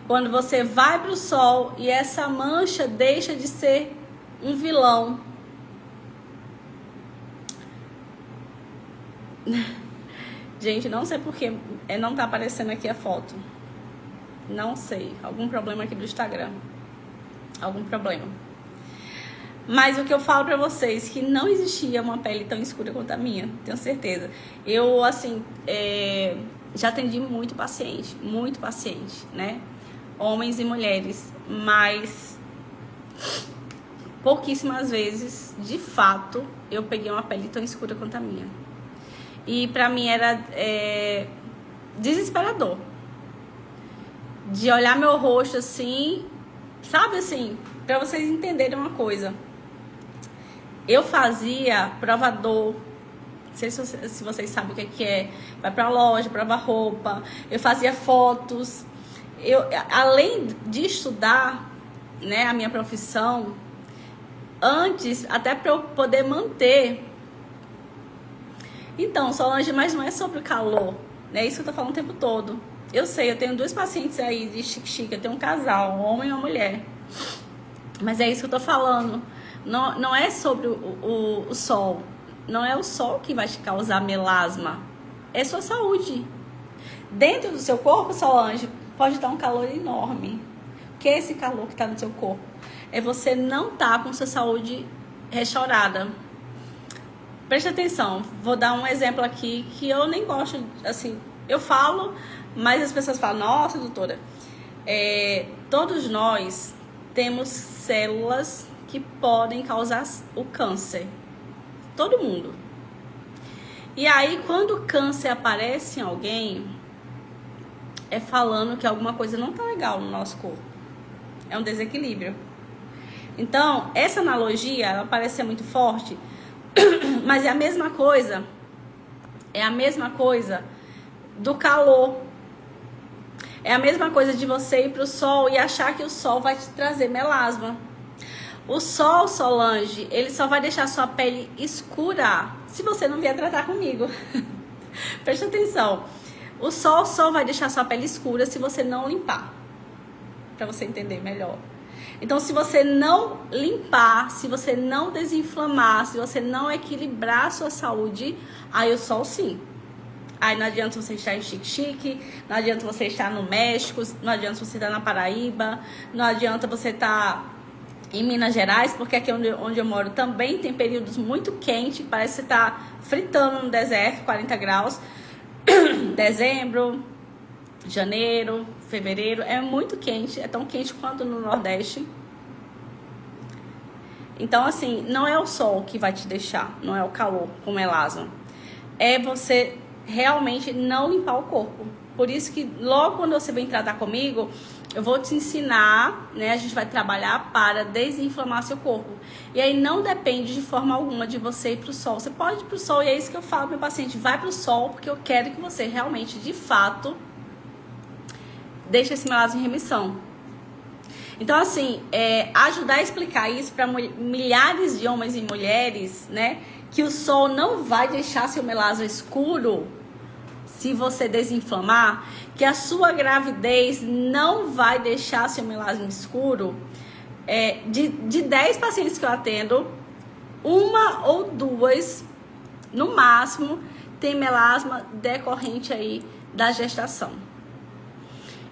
Quando você vai para o sol e essa mancha deixa de ser um vilão. Gente, não sei porque não tá aparecendo aqui a foto. Não sei. Algum problema aqui do Instagram. Algum problema. Mas o que eu falo pra vocês, que não existia uma pele tão escura quanto a minha, tenho certeza. Eu, assim, já atendi muito paciente, né? Homens e mulheres, mas pouquíssimas vezes, de fato, eu peguei uma pele tão escura quanto a minha. E pra mim era desesperador. De olhar meu rosto assim, sabe assim, pra vocês entenderem uma coisa. Eu fazia provador, não sei se vocês sabem o que é, vai pra loja, prova roupa, eu fazia fotos. Além de estudar, né, a minha profissão, antes, até para eu poder manter. Então, Solange, mas não é sobre o calor, né? Isso que eu tô falando o tempo todo. Eu sei, eu tenho 2 pacientes aí de chique-chique, eu tenho um casal, um homem e uma mulher. Mas é isso que eu tô falando. Não é sobre o sol. Não é o sol que vai te causar melasma. É sua saúde. Dentro do seu corpo, Solange, pode dar um calor enorme. O que é esse calor que está no seu corpo? É você não estar com sua saúde restaurada. Preste atenção. Vou dar um exemplo aqui que eu nem gosto, assim, eu falo, mas as pessoas falam, nossa, doutora, todos nós temos células que podem causar o câncer. Todo mundo. E aí, quando o câncer aparece em alguém, é falando que alguma coisa não tá legal no nosso corpo. É um desequilíbrio. Então, essa analogia, ela parece ser muito forte, mas é a mesma coisa. É a mesma coisa do calor. É a mesma coisa de você ir pro sol e achar que o sol vai te trazer melasma. O sol, Solange, ele só vai deixar sua pele escura se você não vier tratar comigo. Presta atenção. O sol só vai deixar sua pele escura se você não limpar. Pra você entender melhor. Então, se você não limpar, se você não desinflamar, se você não equilibrar a sua saúde, aí o sol sim. Aí não adianta você estar em Chique-Chique, não adianta você estar no México, não adianta você estar na Paraíba, não adianta você estar em Minas Gerais, porque aqui onde eu moro também tem períodos muito quentes, parece que você está fritando no deserto, 40 graus. Dezembro, janeiro, fevereiro, é muito quente, é tão quente quanto no Nordeste. Então, assim, não é o sol que vai te deixar, não é o calor com melasma. É você realmente não limpar o corpo. Por isso que logo quando você vem tratar comigo, eu vou te ensinar, né? A gente vai trabalhar para desinflamar seu corpo. E aí não depende de forma alguma de você ir pro sol. Você pode ir pro sol e é isso que eu falo pro meu paciente. Vai pro sol porque eu quero que você realmente, de fato, deixe esse melasma em remissão. Então, assim, ajudar a explicar isso para milhares de homens e mulheres, né? Que o sol não vai deixar seu melasma escuro se você desinflamar, que a sua gravidez não vai deixar seu melasma escuro. De 10 pacientes que eu atendo, 1 ou 2, no máximo, tem melasma decorrente aí da gestação.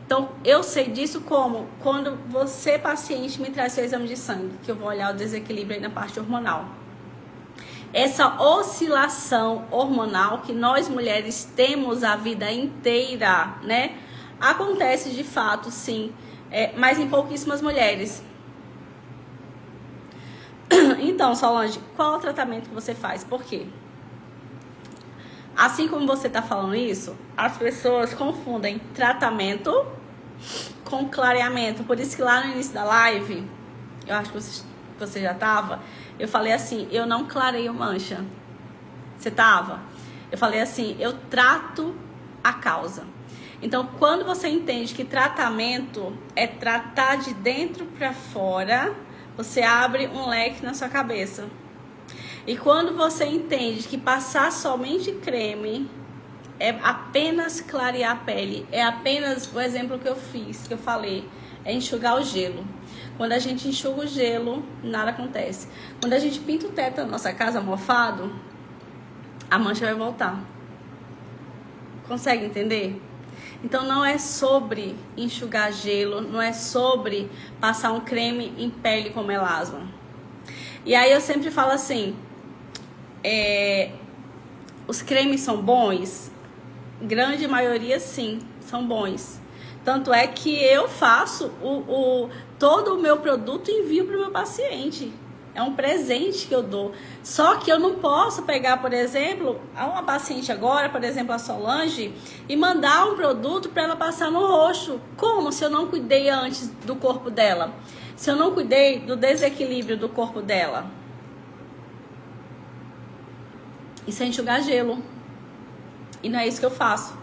Então, eu sei disso como quando você, paciente, me traz seu exame de sangue, que eu vou olhar o desequilíbrio aí na parte hormonal. Essa oscilação hormonal que nós mulheres temos a vida inteira, né? Acontece de fato, sim, mas em pouquíssimas mulheres. Então, Solange, qual o tratamento que você faz? Por quê? Assim como você está falando isso, as pessoas confundem tratamento com clareamento. Por isso que lá no início da live, eu acho que você já estava, eu falei assim, eu não clareio mancha. Você estava? Eu falei assim, eu trato a causa. Então, quando você entende que tratamento é tratar de dentro para fora, você abre um leque na sua cabeça. E quando você entende que passar somente creme é apenas clarear a pele, é apenas o exemplo que eu fiz, que eu falei, é enxugar o gelo. Quando a gente enxuga o gelo, nada acontece. Quando a gente pinta o teto da nossa casa mofado, a mancha vai voltar. Consegue entender? Então não é sobre enxugar gelo, não é sobre passar um creme em pele com melasma. E aí eu sempre falo assim, os cremes são bons? grande maioria sim, são bons. Tanto é que eu faço todo o meu produto e envio para o meu paciente. É um presente que eu dou. Só que eu não posso pegar, por exemplo, uma paciente agora, por exemplo, a Solange, e mandar um produto para ela passar no rosto. Como? Se eu não cuidei antes do corpo dela. Se eu não cuidei do desequilíbrio do corpo dela. Isso é enxugar gelo. E não é isso que eu faço.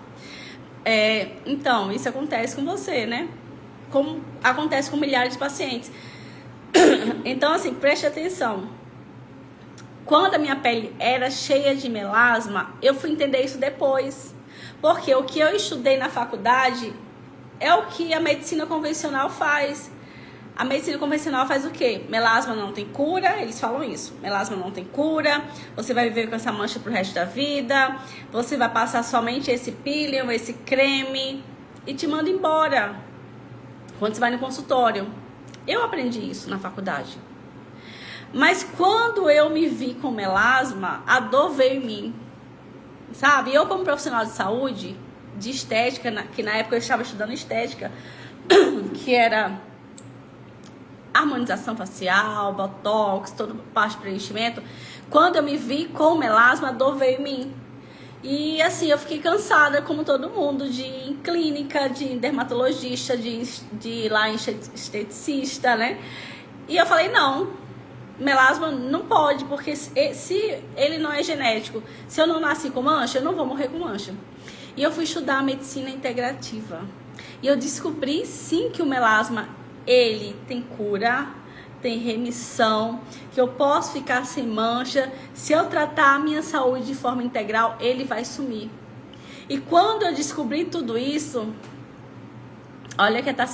Então, isso acontece com você, né? Como acontece com milhares de pacientes. Então, assim, preste atenção. Quando a minha pele era cheia de melasma, eu fui entender isso depois. Porque o que eu estudei na faculdade é o que a medicina convencional faz. A medicina convencional faz o quê? Melasma não tem cura, eles falam isso. Melasma não tem cura, você vai viver com essa mancha pro resto da vida, você vai passar somente esse peeling, esse creme e te manda embora quando você vai no consultório. Eu aprendi isso na faculdade. Mas quando eu me vi com melasma, a dor veio em mim. Sabe? Eu como profissional de saúde, de estética, que na época eu estava estudando estética, que era harmonização facial, botox, toda parte de preenchimento. Quando eu me vi com melasma, a dor veio em mim. E assim, eu fiquei cansada, como todo mundo, de ir em clínica, de dermatologista, de ir lá em esteticista, né? E eu falei, não, melasma não pode, porque se ele não é genético, se eu não nasci com mancha, eu não vou morrer com mancha. E eu fui estudar medicina integrativa. E eu descobri, sim, que o melasma, ele tem cura, tem remissão, que eu posso ficar sem mancha. Se eu tratar a minha saúde de forma integral, ele vai sumir. E quando eu descobri tudo isso, olha que tá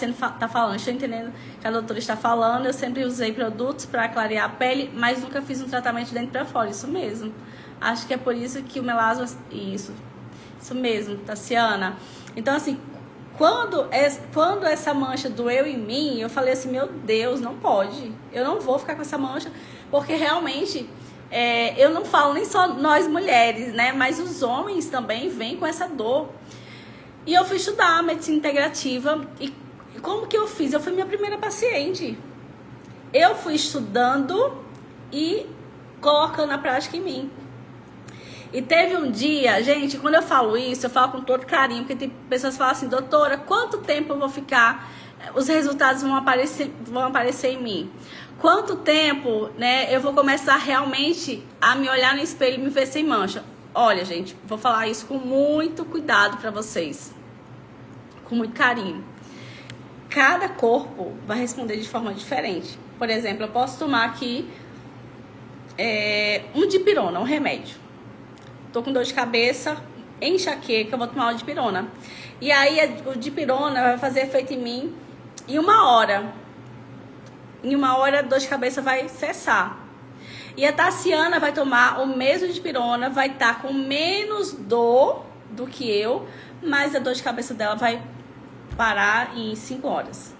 falando, estou entendendo que a doutora está falando. Eu sempre usei produtos para clarear a pele, mas nunca fiz um tratamento de dentro para fora. Isso mesmo. Acho que é por isso que o melasma... Isso mesmo, Tassiana. Então, assim, quando essa mancha doeu em mim, eu falei assim, meu Deus, não pode. Eu não vou ficar com essa mancha, porque realmente, eu não falo nem só nós mulheres, né? Mas os homens também vêm com essa dor. E eu fui estudar medicina integrativa. E como que eu fiz? Eu fui minha primeira paciente. Eu fui estudando e colocando na prática em mim. E teve um dia, gente, quando eu falo isso, eu falo com todo carinho, porque tem pessoas que falam assim, doutora, quanto tempo eu vou ficar, os resultados vão aparecer em mim? Quanto tempo, né, eu vou começar realmente a me olhar no espelho e me ver sem mancha? Olha, gente, vou falar isso com muito cuidado pra vocês, com muito carinho. Cada corpo vai responder de forma diferente. Por exemplo, eu posso tomar aqui um dipirona, um remédio. Tô com dor de cabeça, enxaqueca, eu vou tomar uma dipirona. E aí o dipirona vai fazer efeito em mim em 1 hora. Em 1 hora a dor de cabeça vai cessar. E a Tassiana vai tomar o mesmo dipirona, vai estar com menos dor do que eu, mas a dor de cabeça dela vai parar em 5 horas.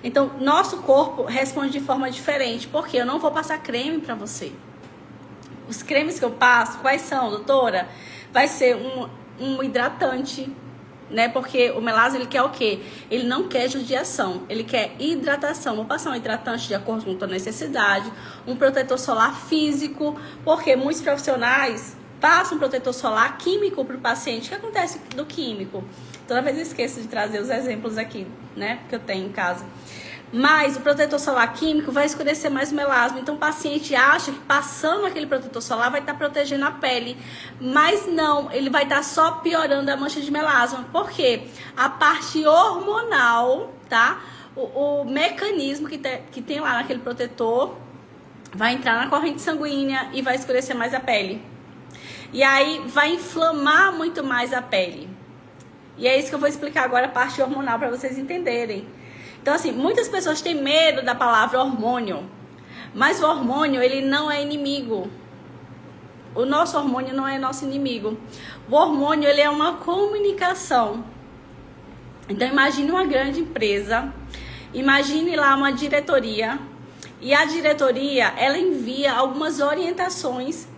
Então, nosso corpo responde de forma diferente, porque eu não vou passar creme pra você. Os cremes que eu passo, quais são, doutora? Vai ser um hidratante, né? Porque o melasma, ele quer o quê? Ele não quer judiação, ele quer hidratação. Vou passar um hidratante de acordo com a tua necessidade, um protetor solar físico, porque muitos profissionais passam um protetor solar químico para o paciente. O que acontece do químico? Toda vez eu esqueço de trazer os exemplos aqui, né? Que eu tenho em casa. Mas o protetor solar químico vai escurecer mais o melasma. Então o paciente acha que passando aquele protetor solar vai estar protegendo a pele. Mas não, ele vai estar só piorando a mancha de melasma. Por quê? A parte hormonal, tá? O mecanismo que tem lá naquele protetor vai entrar na corrente sanguínea e vai escurecer mais a pele. E aí vai inflamar muito mais a pele. E é isso que eu vou explicar agora, a parte hormonal, para vocês entenderem. Então, assim, muitas pessoas têm medo da palavra hormônio. Mas o hormônio, ele não é inimigo. O nosso hormônio não é nosso inimigo. O hormônio, ele é uma comunicação. Então, imagine uma grande empresa. Imagine lá uma diretoria. E a diretoria, ela envia algumas orientações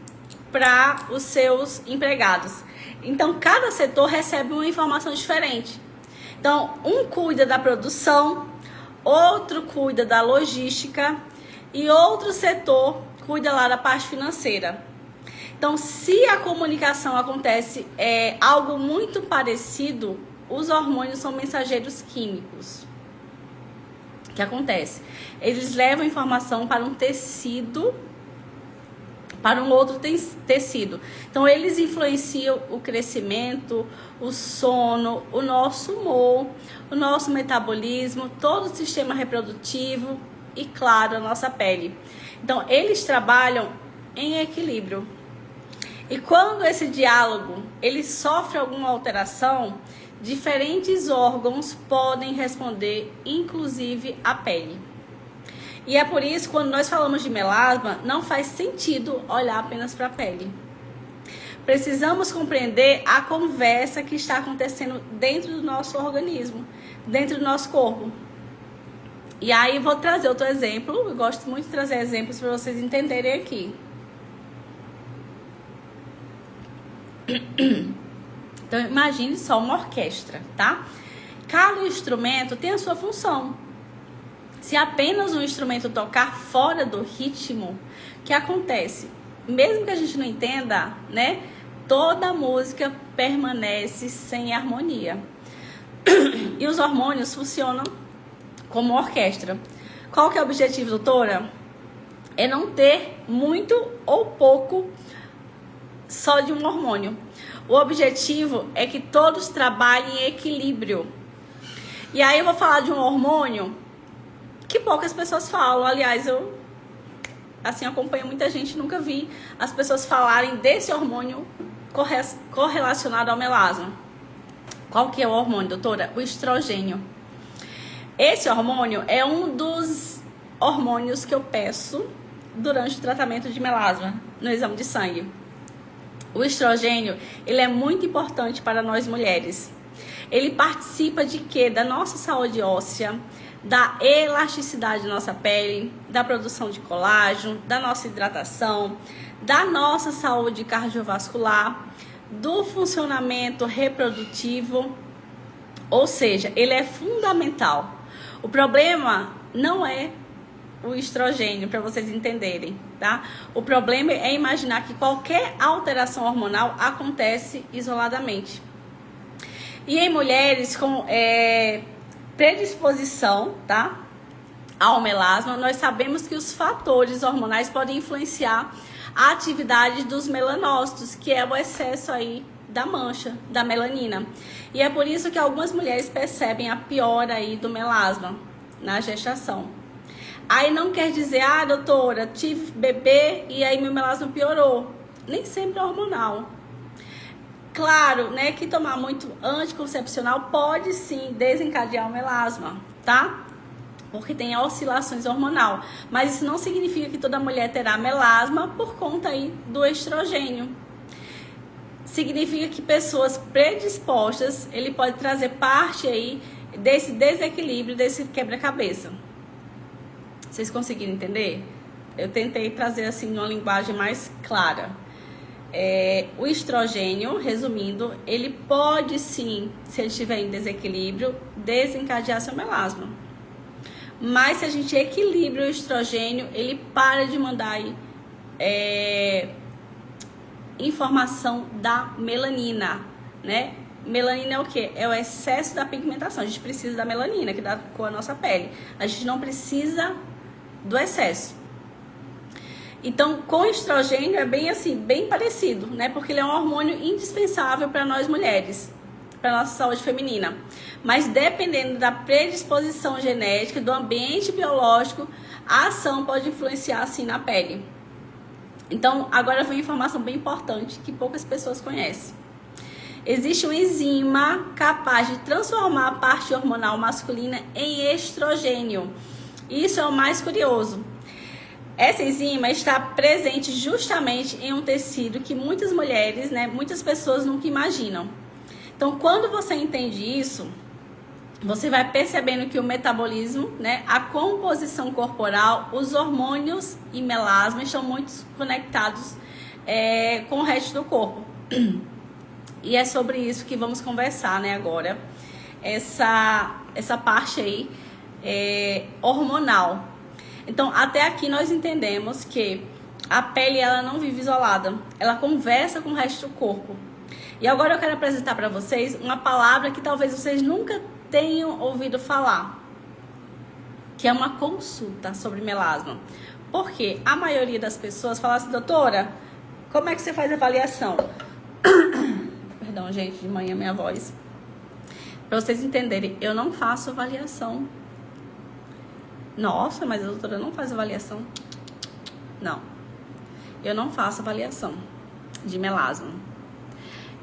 para os seus empregados. Então, cada setor recebe uma informação diferente. Então, um cuida da produção, outro cuida da logística e outro setor cuida lá da parte financeira. Então, se a comunicação acontece algo muito parecido, os hormônios são mensageiros químicos. O que acontece? Eles levam informação para um tecido, para um outro tecido. Então, eles influenciam o crescimento, o sono, o nosso humor, o nosso metabolismo, todo o sistema reprodutivo e, claro, a nossa pele. Então, eles trabalham em equilíbrio. E quando esse diálogo ele sofre alguma alteração, diferentes órgãos podem responder, inclusive a pele. E é por isso que quando nós falamos de melasma, não faz sentido olhar apenas para a pele. Precisamos compreender a conversa que está acontecendo dentro do nosso organismo, dentro do nosso corpo. E aí vou trazer outro exemplo, eu gosto muito de trazer exemplos para vocês entenderem aqui. Então imagine só uma orquestra, tá? Cada instrumento tem a sua função. Se apenas um instrumento tocar fora do ritmo, o que acontece? Mesmo que a gente não entenda, né? Toda a música permanece sem harmonia. E os hormônios funcionam como orquestra. Qual que é o objetivo, doutora? É não ter muito ou pouco só de um hormônio. O objetivo é que todos trabalhem em equilíbrio. E aí eu vou falar de um hormônio que poucas pessoas falam. Aliás, eu acompanho muita gente, nunca vi as pessoas falarem desse hormônio correlacionado ao melasma. Qual que é o hormônio, doutora? O estrogênio. Esse hormônio é um dos hormônios que eu peço durante o tratamento de melasma, no exame de sangue. O estrogênio, ele é muito importante para nós mulheres. Ele participa de quê? Da nossa saúde óssea, da elasticidade da nossa pele, da produção de colágeno, da nossa hidratação, da nossa saúde cardiovascular, do funcionamento reprodutivo. Ou seja, ele é fundamental. O problema não é o estrogênio, para vocês entenderem, tá? O problema é imaginar que qualquer alteração hormonal acontece isoladamente. E em mulheres com predisposição, tá, ao melasma, nós sabemos que os fatores hormonais podem influenciar a atividade dos melanócitos, que é o excesso aí da mancha, da melanina. E é por isso que algumas mulheres percebem a piora aí do melasma na gestação. Aí não quer dizer, doutora, tive bebê e aí meu melasma piorou. Nem sempre é hormonal. Claro, né, que tomar muito anticoncepcional pode sim desencadear o melasma, tá? Porque tem oscilações hormonal. Mas isso não significa que toda mulher terá melasma por conta aí do estrogênio. Significa que pessoas predispostas, ele pode trazer parte aí desse desequilíbrio, desse quebra-cabeça. Vocês conseguiram entender? Eu tentei trazer assim uma linguagem mais clara. O estrogênio, resumindo, ele pode sim, se ele estiver em desequilíbrio, desencadear seu melasma. Mas se a gente equilibra o estrogênio, ele para de mandar aí, informação da melanina, né? Melanina é o quê? É o excesso da pigmentação. A gente precisa da melanina, que dá cor à nossa pele. A gente não precisa do excesso. Então, com estrogênio é bem assim, bem parecido, né? Porque ele é um hormônio indispensável para nós mulheres, para nossa saúde feminina. Mas dependendo da predisposição genética, do ambiente biológico, a ação pode influenciar assim na pele. Então, agora vem informação bem importante que poucas pessoas conhecem. Existe uma enzima capaz de transformar a parte hormonal masculina em estrogênio. Isso é o mais curioso. Essa enzima está presente justamente em um tecido que muitas mulheres, né, muitas pessoas nunca imaginam. Então, quando você entende isso, você vai percebendo que o metabolismo, né, a composição corporal, os hormônios e melasma estão muito conectados com o resto do corpo. E é sobre isso que vamos conversar, né, agora. Essa parte aí hormonal. Então, até aqui nós entendemos que a pele, ela não vive isolada. Ela conversa com o resto do corpo. E agora eu quero apresentar para vocês uma palavra que talvez vocês nunca tenham ouvido falar, que é uma consulta sobre melasma. Porque a maioria das pessoas fala assim: doutora, como é que você faz a avaliação? Perdão, gente, de manhã minha voz. Para vocês entenderem, eu não faço avaliação. Nossa, mas a doutora não faz avaliação? Não. Eu não faço avaliação de melasma.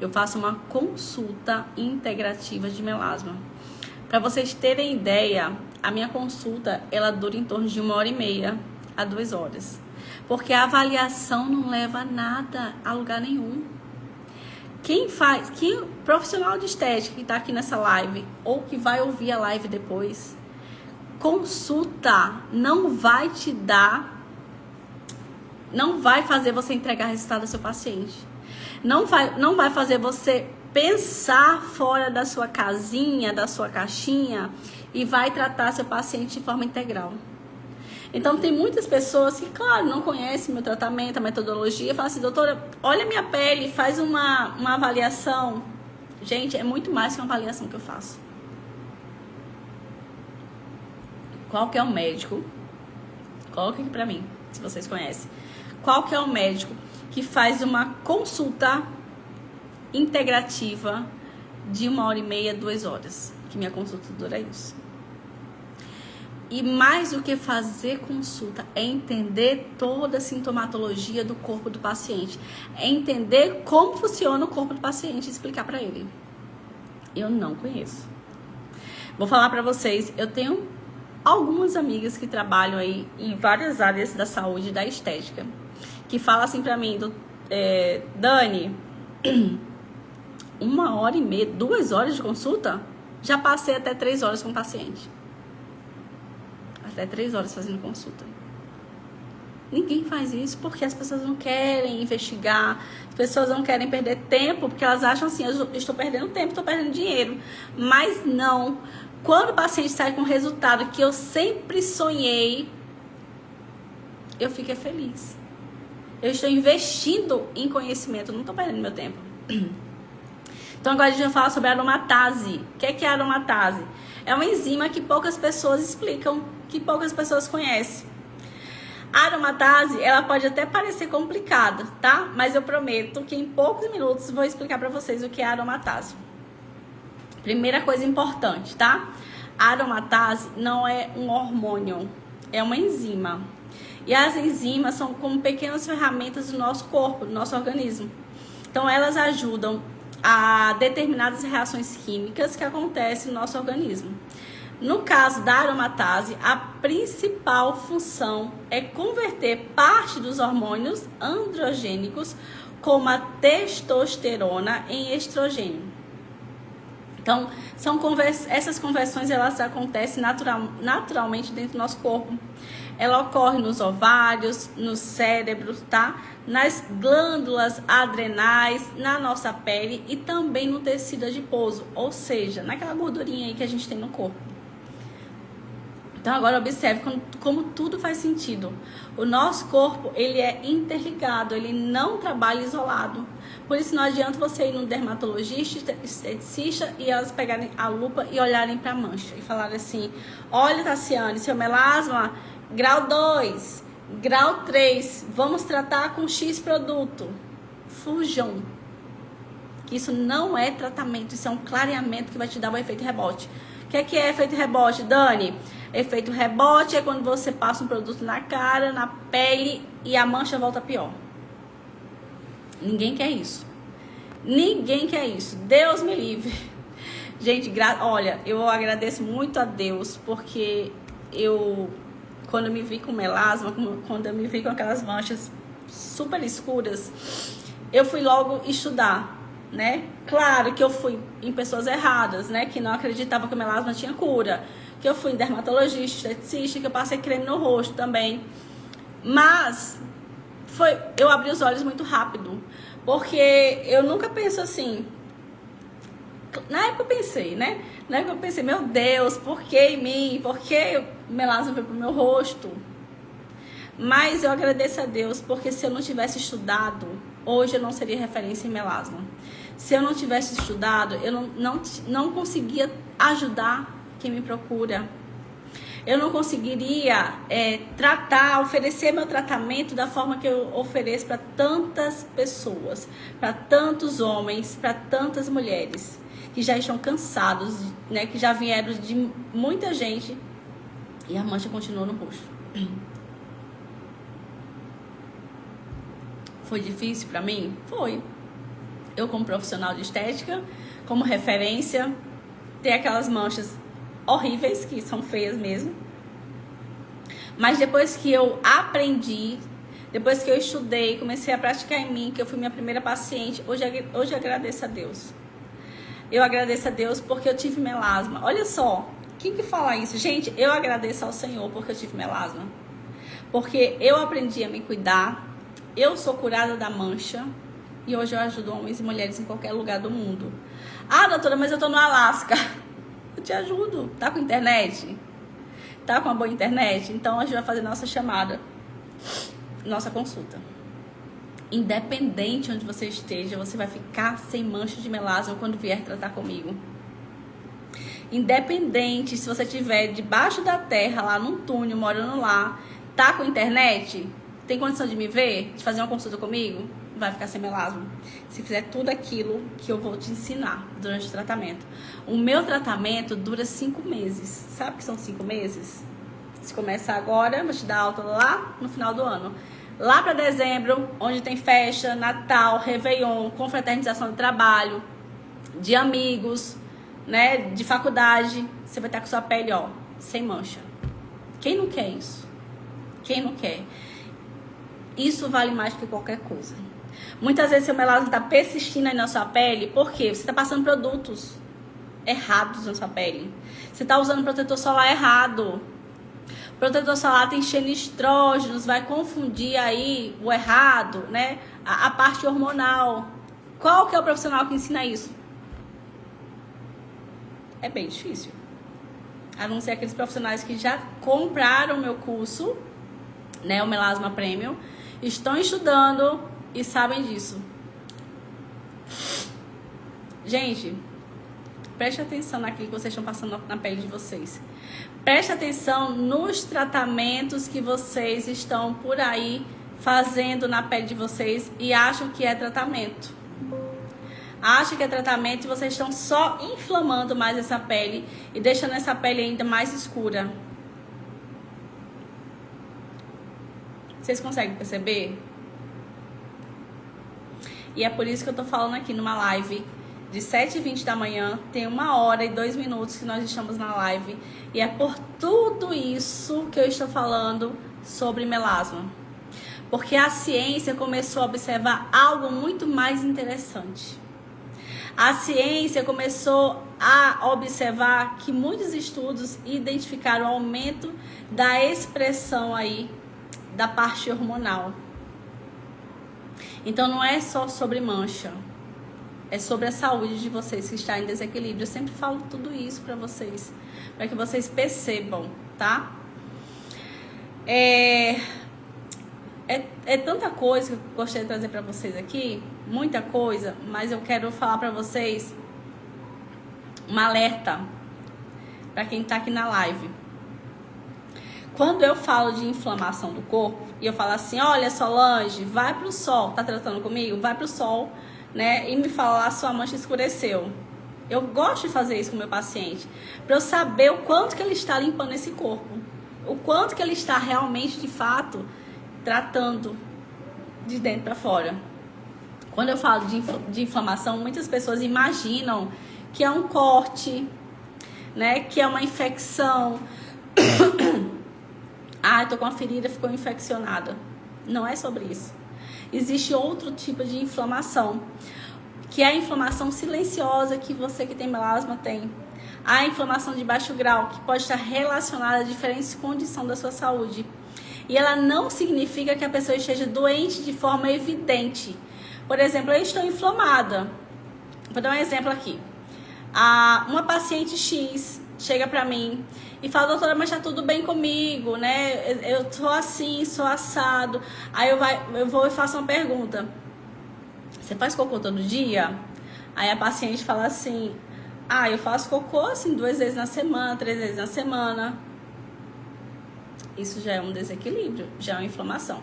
Eu faço uma consulta integrativa de melasma. Para vocês terem ideia, a minha consulta, ela dura em torno de 1h30 a 2 horas. Porque a avaliação não leva nada a lugar nenhum. Quem profissional de estética que está aqui nessa live, ou que vai ouvir a live depois, consulta não vai te dar, não vai fazer você entregar resultado ao seu paciente. Não vai fazer você pensar fora da sua casinha, da sua caixinha, e vai tratar seu paciente de forma integral. Então, tem muitas pessoas que, claro, não conhecem meu tratamento, a metodologia, falam assim: doutora, olha minha pele, faz uma avaliação. Gente, é muito mais que uma avaliação que eu faço. Qual que é o médico? Coloca aqui pra mim, se vocês conhecem. Qual que é o médico que faz uma consulta integrativa de 1h30, 2 horas? Que minha consulta dura isso. E mais do que fazer consulta, é entender toda a sintomatologia do corpo do paciente. É entender como funciona o corpo do paciente e explicar para ele. Eu não conheço. Vou falar para vocês, eu tenho algumas amigas que trabalham aí em várias áreas da saúde e da estética, que falam assim para mim: Dani, 1h30, 2 horas de consulta? Já passei até 3 horas com o paciente. Até 3 horas fazendo consulta. Ninguém faz isso porque as pessoas não querem investigar, as pessoas não querem perder tempo, porque elas acham assim: eu estou perdendo tempo, estou perdendo dinheiro. Mas não. Quando o paciente sai com o resultado que eu sempre sonhei, eu fico feliz. Eu estou investindo em conhecimento, não estou perdendo meu tempo. Então agora a gente vai falar sobre a aromatase. O que é a aromatase? É uma enzima que poucas pessoas explicam, que poucas pessoas conhecem. A aromatase, ela pode até parecer complicada, tá? Mas eu prometo que em poucos minutos vou explicar para vocês o que é a aromatase. Primeira coisa importante, tá? A aromatase não é um hormônio, é uma enzima. E as enzimas são como pequenas ferramentas do nosso corpo, do nosso organismo. Então elas ajudam a determinadas reações químicas que acontecem no nosso organismo. No caso da aromatase, a principal função é converter parte dos hormônios androgênicos, como a testosterona, em estrogênio. Então, essas conversões, elas acontecem naturalmente dentro do nosso corpo. Ela ocorre nos ovários, no cérebro, tá? Nas glândulas adrenais, na nossa pele e também no tecido adiposo, ou seja, naquela gordurinha aí que a gente tem no corpo. Então agora observe como tudo faz sentido. O nosso corpo, ele é interligado, ele não trabalha isolado. Por isso não adianta você ir no dermatologista, esteticista, e elas pegarem a lupa e olharem para a mancha e falarem assim: olha, Tassiane, seu melasma, grau 2, grau 3, vamos tratar com X produto. Fujam. Que isso não é tratamento, isso é um clareamento que vai te dar o efeito rebote. O que é efeito rebote, Dani? Efeito rebote é quando você passa um produto na cara, na pele e a mancha volta pior. Ninguém quer isso. Ninguém quer isso. Deus me livre. Gente, olha, eu agradeço muito a Deus, porque quando eu me vi com melasma, quando eu me vi com aquelas manchas super escuras, eu fui logo estudar, né? Claro que eu fui em pessoas erradas, né? Que não acreditavam que o melasma tinha cura. Que eu fui em dermatologista, esteticista, que eu passei creme no rosto também. Mas eu abri os olhos muito rápido. Porque eu nunca penso assim: Na época eu pensei, né? Na época eu pensei, meu Deus, por que em mim? Por que melasma veio pro meu rosto? Mas eu agradeço a Deus, porque se eu não tivesse estudado, hoje eu não seria referência em melasma. Se eu não tivesse estudado, eu não conseguia ajudar quem me procura. Eu não conseguiria oferecer meu tratamento da forma que eu ofereço para tantas pessoas, para tantos homens, para tantas mulheres que já estão cansados, né, que já vieram de muita gente e a mancha continua no rosto. Foi difícil para mim? Foi. Eu, como profissional de estética, como referência, ter aquelas manchas horríveis, que são feias mesmo. Mas depois que eu aprendi, depois que eu estudei, comecei a praticar em mim, que eu fui minha primeira paciente, hoje eu agradeço a Deus. Eu agradeço a Deus porque eu tive melasma. Olha só, quem que fala isso? Gente, eu agradeço ao Senhor porque eu tive melasma. Porque eu aprendi a me cuidar, eu sou curada da mancha e hoje eu ajudo homens e mulheres em qualquer lugar do mundo. Ah, doutora, mas eu tô no Alasca. Eu te ajudo. Tá com internet? Tá com uma boa internet? Então a gente vai fazer nossa chamada, nossa consulta. Independente onde você esteja, você vai ficar sem mancha de melasma quando vier tratar comigo. Independente se você estiver debaixo da terra, lá num túnel, morando lá, tá com internet, tem condição de me ver, de fazer uma consulta comigo, vai ficar sem melasma. Se fizer tudo aquilo que eu vou te ensinar durante o tratamento. O meu tratamento dura 5 meses. Sabe o que são 5 meses? Se começar agora, vou te dar alta lá no final do ano. Lá para dezembro, onde tem festa, Natal, Réveillon, confraternização de trabalho, de amigos, né, de faculdade, você vai estar com sua pele, ó, sem mancha. Quem não quer isso? Quem não quer? Isso vale mais que qualquer coisa. Muitas vezes seu melasma está persistindo aí na sua pele, porque você está passando produtos errados na sua pele. Você está usando protetor solar errado. Protetor solar tem cheio de estrógenos, vai confundir aí o errado, né? A parte hormonal. Qual que é o profissional que ensina isso? É bem difícil. A não ser aqueles profissionais que já compraram o meu curso, né? O Melasma Premium, estão estudando e sabem disso. Gente, preste atenção naquilo que vocês estão passando na pele de vocês. Preste atenção nos tratamentos que vocês estão por aí fazendo na pele de vocês e acham que é tratamento. Acham que é tratamento e vocês estão só inflamando mais essa pele e deixando essa pele ainda mais escura. Vocês conseguem perceber? E é por isso que eu tô falando aqui numa live de 7h20 da manhã, tem 1 hora e 2 minutos que nós estamos na live. E é por tudo isso que eu estou falando sobre melasma. Porque a ciência começou a observar algo muito mais interessante. A ciência começou a observar que muitos estudos identificaram o aumento da expressão aí da parte hormonal. Então não é só sobre mancha. É sobre a saúde de vocês que está em desequilíbrio. Eu sempre falo tudo isso para vocês, para que vocês percebam, tá? É tanta coisa que eu gostaria de trazer para vocês aqui, muita coisa, mas eu quero falar para vocês um alerta para quem tá aqui na live. Quando eu falo de inflamação do corpo e eu falo assim, olha Solange, vai pro sol, tá tratando comigo? Vai pro sol, né? E me fala, a sua mancha escureceu. Eu gosto de fazer isso com o meu paciente, para eu saber o quanto que ele está limpando esse corpo, o quanto que ele está realmente, de fato, tratando de dentro para fora. Quando eu falo de inflamação, muitas pessoas imaginam que é um corte, né? Que é uma infecção. Ah, eu tô com uma ferida, ficou infeccionada. Não é sobre isso. Existe outro tipo de inflamação, que é a inflamação silenciosa que você que tem melasma tem. A inflamação de baixo grau, que pode estar relacionada a diferentes condições da sua saúde. E ela não significa que a pessoa esteja doente de forma evidente. Por exemplo, eu estou inflamada. Vou dar um exemplo aqui. Uma paciente X chega pra mim e fala, doutora, mas tá tudo bem comigo, né? Eu sou assim, sou assado. Aí eu vou e faço uma pergunta. Você faz cocô todo dia? Aí a paciente fala assim, eu faço cocô assim 2 vezes na semana, 3 vezes na semana. Isso já é um desequilíbrio, já é uma inflamação.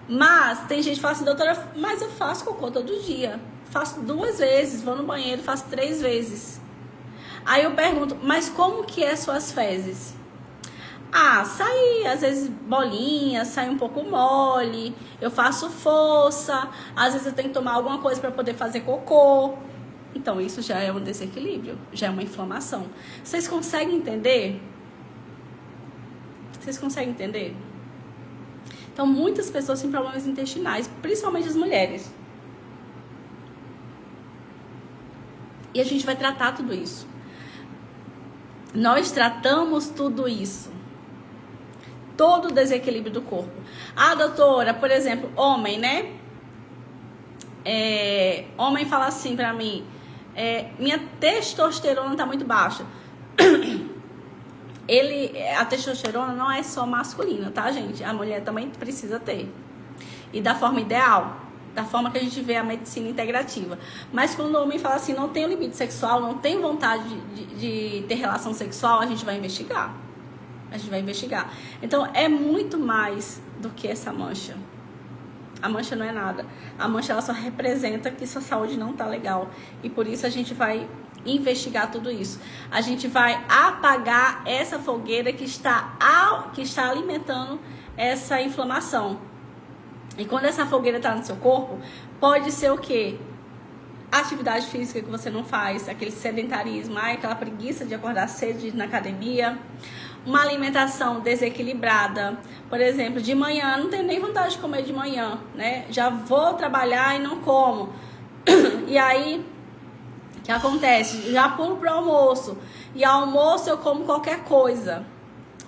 Mas tem gente que fala assim, doutora, mas eu faço cocô todo dia. Faço 2 vezes, vou no banheiro, faço 3 vezes. Aí eu pergunto, mas como que é suas fezes? Sai às vezes bolinha, sai um pouco mole, eu faço força, às vezes eu tenho que tomar alguma coisa para poder fazer cocô. Então isso já é um desequilíbrio, já é uma inflamação. Vocês conseguem entender? Vocês conseguem entender? Então muitas pessoas têm problemas intestinais, principalmente as mulheres. E a gente vai tratar tudo isso. Nós tratamos tudo isso. Todo o desequilíbrio do corpo. Doutora, por exemplo, homem, né? Homem fala assim pra mim, minha testosterona tá muito baixa. A testosterona não é só masculina, tá, gente? A mulher também precisa ter. E da forma ideal, da forma que a gente vê a medicina integrativa. Mas quando o homem fala assim, não tem libido sexual, não tem vontade de ter relação sexual, a gente vai investigar. A gente vai investigar. Então, é muito mais do que essa mancha. A mancha não é nada. A mancha, ela só representa que sua saúde não tá legal. E por isso a gente vai investigar tudo isso. A gente vai apagar essa fogueira que está alimentando essa inflamação. E quando essa fogueira está no seu corpo, pode ser o quê? Atividade física que você não faz, aquele sedentarismo, aquela preguiça de acordar cedo, de ir na academia. Uma alimentação desequilibrada. Por exemplo, de manhã, não tenho nem vontade de comer de manhã, né? Já vou trabalhar e não como. E aí, o que acontece? Já pulo pro almoço. E ao almoço eu como qualquer coisa.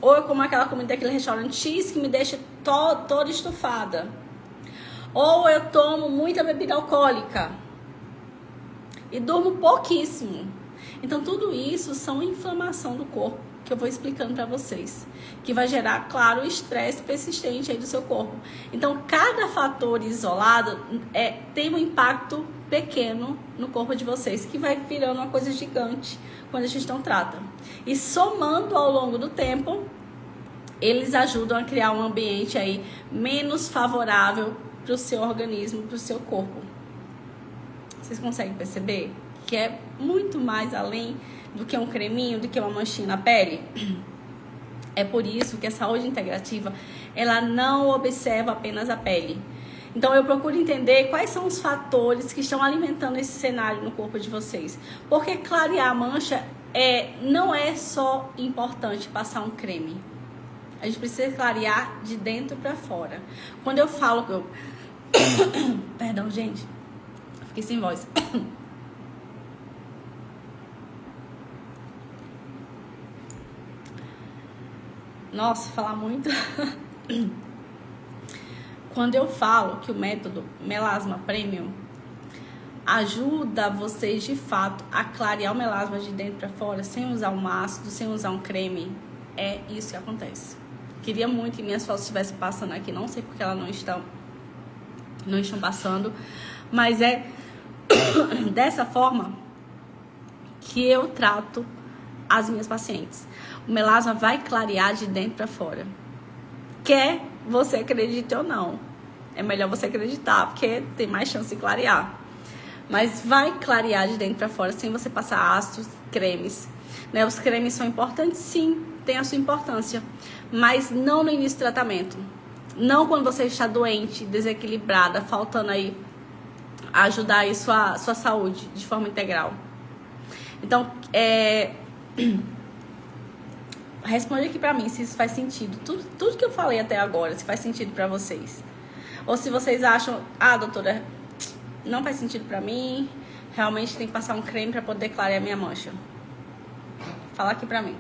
Ou eu como aquela comida daquele restaurante X que me deixa toda estufada. Ou eu tomo muita bebida alcoólica. E durmo pouquíssimo. Então, tudo isso são inflamação do corpo, que eu vou explicando para vocês. Que vai gerar, claro, o estresse persistente aí do seu corpo. Então, cada fator isolado tem um impacto pequeno no corpo de vocês, que vai virando uma coisa gigante quando a gente não trata. E somando ao longo do tempo, eles ajudam a criar um ambiente aí menos favorável para o seu organismo, para o seu corpo. Vocês conseguem perceber que é muito mais além do que um creminho, do que uma manchinha na pele? É por isso que a saúde integrativa, ela não observa apenas a pele. Então eu procuro entender quais são os fatores que estão alimentando esse cenário no corpo de vocês. Porque clarear a mancha não é só importante passar um creme. A gente precisa clarear de dentro para fora. Quando eu falo que eu... Perdão, gente. Fiquei sem voz. Nossa, falar muito. Quando eu falo que o método Melasma Premium ajuda vocês de fato a clarear o melasma de dentro para fora, sem usar um ácido, sem usar um creme, é isso que acontece. Queria muito que minhas fotos estivessem passando aqui, não sei porque elas não estão passando, mas é dessa forma que eu trato as minhas pacientes. O melasma vai clarear de dentro para fora. Quer você acredite ou não. É melhor você acreditar, porque tem mais chance de clarear. Mas vai clarear de dentro para fora sem você passar ácidos, cremes. Né? Os cremes são importantes, sim, tem a sua importância. Mas não no início do tratamento. Não quando você está doente, desequilibrada, faltando aí ajudar aí sua saúde de forma integral. Então, responde aqui pra mim se isso faz sentido. Tudo que eu falei até agora, se faz sentido pra vocês. Ou se vocês acham, doutora, não faz sentido pra mim, realmente tem que passar um creme pra poder clarear a minha mancha. Fala aqui pra mim.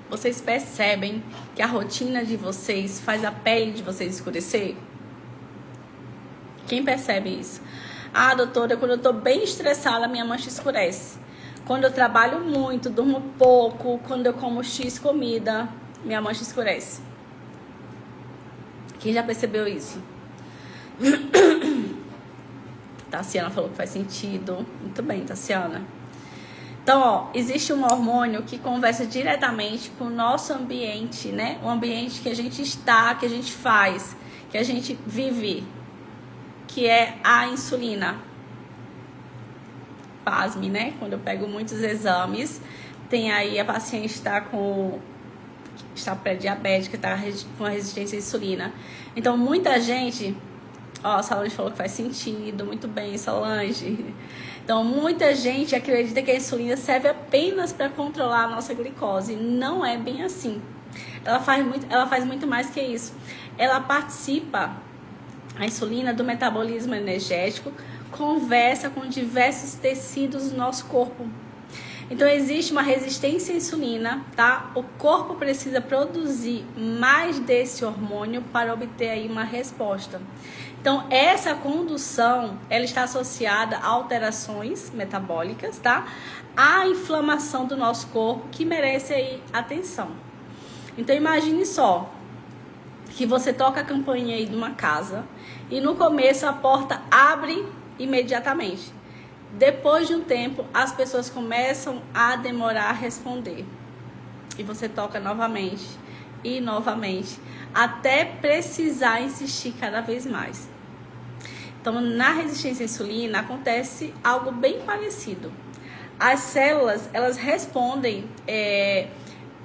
Vocês percebem que a rotina de vocês faz a pele de vocês escurecer? Quem percebe isso? Ah, doutora, quando eu tô bem estressada, minha mancha escurece. Quando eu trabalho muito, durmo pouco, quando eu como X comida, minha mancha escurece. Quem já percebeu isso? Tassiana falou que faz sentido. Muito bem, Tassiana. Então, ó, existe um hormônio que conversa diretamente com o nosso ambiente, né? O ambiente que a gente está, que a gente faz, que a gente vive, que é a insulina. Pasme, né? Quando eu pego muitos exames, tem aí a paciente está pré-diabética, está com resistência à insulina. Então, muita gente... Ó, a Solange falou que faz sentido. Muito bem, Solange. Então, muita gente acredita que a insulina serve apenas para controlar a nossa glicose. Não é bem assim. Ela faz muito mais que isso. Ela participa, a insulina, do metabolismo energético, conversa com diversos tecidos do nosso corpo. Então, existe uma resistência à insulina, tá? O corpo precisa produzir mais desse hormônio para obter aí uma resposta. Então, essa condução, ela está associada a alterações metabólicas, tá? A inflamação do nosso corpo, que merece aí atenção. Então, imagine só que você toca a campainha aí de uma casa e no começo a porta abre imediatamente. Depois de um tempo, as pessoas começam a demorar a responder. E você toca novamente e novamente, até precisar insistir cada vez mais. Então, na resistência à insulina, acontece algo bem parecido. As células, elas respondem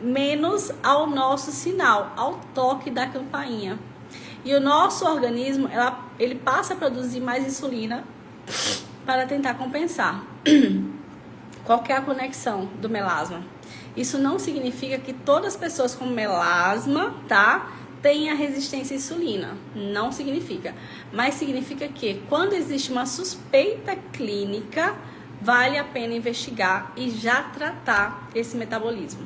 menos ao nosso sinal, ao toque da campainha. E o nosso organismo, ele passa a produzir mais insulina para tentar compensar. Qual que é a conexão do melasma? Isso não significa que todas as pessoas com melasma, tá, tenham resistência à insulina. Não significa. Mas significa que quando existe uma suspeita clínica, vale a pena investigar e já tratar esse metabolismo.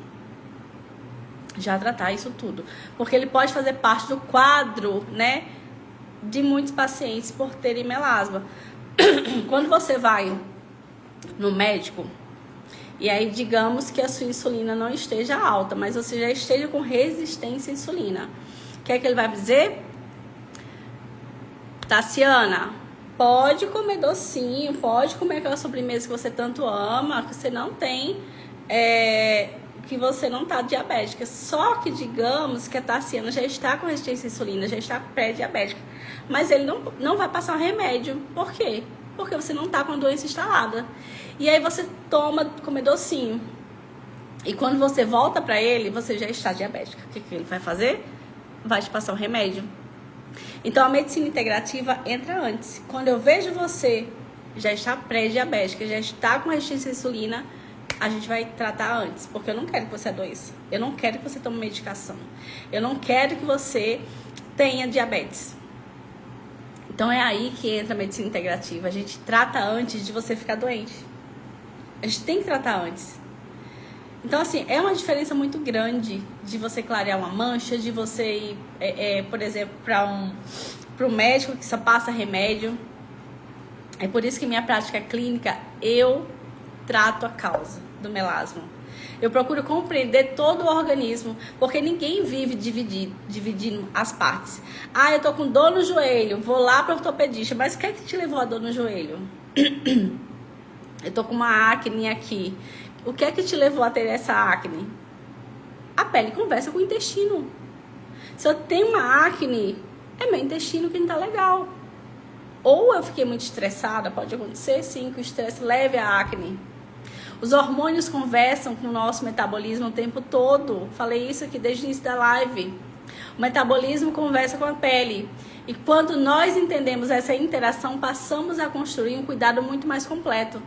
Já tratar isso tudo. Porque ele pode fazer parte do quadro, né, de muitos pacientes por terem melasma. Quando você vai no médico, e aí digamos que a sua insulina não esteja alta, mas você já esteja com resistência à insulina, o que é que ele vai dizer? Tassiana, pode comer docinho, pode comer aquela sobremesa que você tanto ama, que você não tem, que você não está diabética. Só que digamos que a Tassiana já está com resistência à insulina, já está pré-diabética. Mas ele não vai passar um remédio. Por quê? Porque você não está com a doença instalada. E aí você come docinho. E quando você volta para ele, você já está diabética. O que ele vai fazer? Vai te passar um remédio. Então a medicina integrativa entra antes. Quando eu vejo você já está pré-diabética, já está com resistência à insulina, a gente vai tratar antes, porque eu não quero que você adoeça. Eu não quero que você tome medicação. Eu não quero que você tenha diabetes. Então é aí que entra a medicina integrativa. A gente trata antes de você ficar doente. A gente tem que tratar antes. Então, assim, é uma diferença muito grande de você clarear uma mancha, de você ir, por exemplo, para um médico que só passa remédio. É por isso que minha prática clínica, eu trato a causa do melasma. Eu procuro compreender todo o organismo, porque ninguém vive dividindo as partes. Ah, eu tô com dor no joelho, vou lá para o ortopedista, mas o que é que te levou a dor no joelho? Eu tô com uma acne aqui. O que é que te levou a ter essa acne? A pele conversa com o intestino. Se eu tenho uma acne, é meu intestino que não tá legal. Ou eu fiquei muito estressada, pode acontecer sim, que o estresse leve à acne. Os hormônios conversam com o nosso metabolismo o tempo todo. Falei isso aqui desde o início da live. O metabolismo conversa com a pele. E quando nós entendemos essa interação, passamos a construir um cuidado muito mais completo.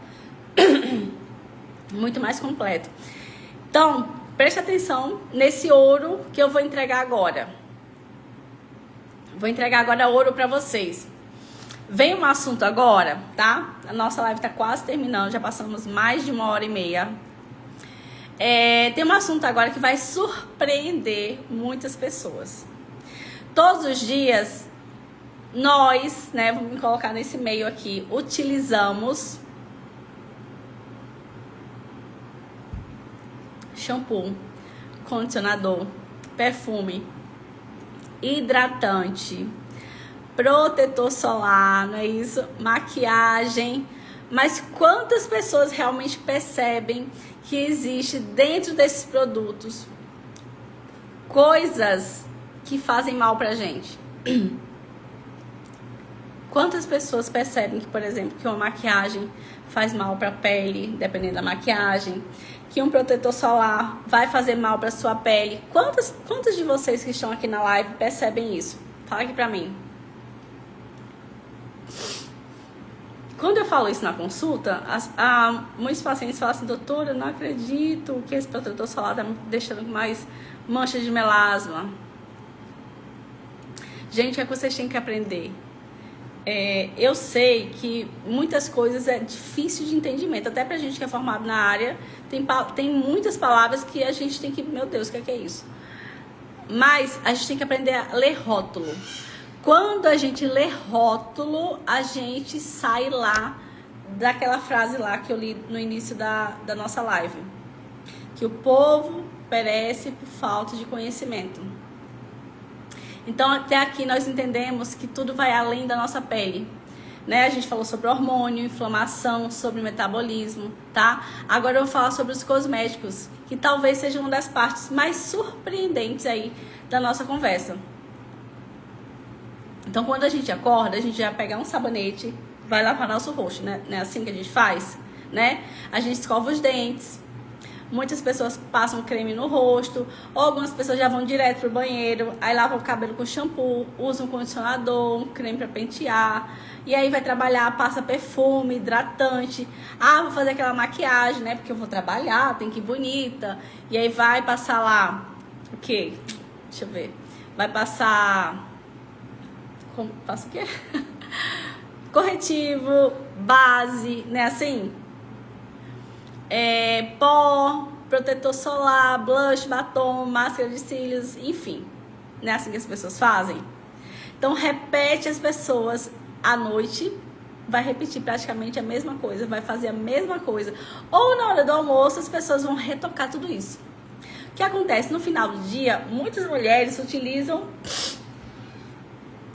Muito mais completo. Então, preste atenção nesse ouro que eu vou entregar agora. Vou entregar agora ouro para vocês. Vem um assunto agora, tá? A nossa live tá quase terminando, já passamos mais de 1h30. Tem um assunto agora que vai surpreender muitas pessoas. Todos os dias nós, né, vamos colocar nesse meio aqui, utilizamos shampoo, condicionador, perfume, hidratante, protetor solar, não é isso? Maquiagem. Mas quantas pessoas realmente percebem que existe dentro desses produtos coisas que fazem mal pra gente? Quantas pessoas percebem que, por exemplo, que uma maquiagem faz mal pra pele, dependendo da maquiagem, que um protetor solar vai fazer mal pra sua pele? Quantas de vocês que estão aqui na live percebem isso? Fala aqui pra mim. Quando eu falo isso na consulta, muitos pacientes falam assim: doutora, eu não acredito que esse protetor solar tá me deixando com mais manchas de melasma. Gente, é que vocês têm que aprender. Eu sei que muitas coisas é difícil de entendimento, até pra gente que é formado na área, tem muitas palavras que a gente tem que, meu Deus, o que é isso? Mas a gente tem que aprender a ler rótulo. Quando a gente lê rótulo, a gente sai lá daquela frase lá que eu li no início da nossa live. Que o povo perece por falta de conhecimento. Então, até aqui nós entendemos que tudo vai além da nossa pele. Né? A gente falou sobre hormônio, inflamação, sobre metabolismo, tá? Agora eu vou falar sobre os cosméticos, que talvez seja uma das partes mais surpreendentes aí da nossa conversa. Então, quando a gente acorda, a gente já pega um sabonete, vai lavar nosso rosto, né? Não é assim que a gente faz, né? A gente escova os dentes. Muitas pessoas passam creme no rosto, ou algumas pessoas já vão direto pro banheiro, aí lavam o cabelo com shampoo, usam um condicionador, um creme para pentear, e aí vai trabalhar, passa perfume, hidratante. Vou fazer aquela maquiagem, né? Porque eu vou trabalhar, tem que ir bonita. E aí vai passar lá, o quê? Deixa eu ver. Vai passar... Passa o quê? Corretivo, base, né? Assim... pó, protetor solar, blush, batom, máscara de cílios, enfim. Não é assim que as pessoas fazem? Então, repete as pessoas à noite, vai repetir praticamente a mesma coisa, vai fazer a mesma coisa. Ou na hora do almoço, as pessoas vão retocar tudo isso. O que acontece? No final do dia, muitas mulheres utilizam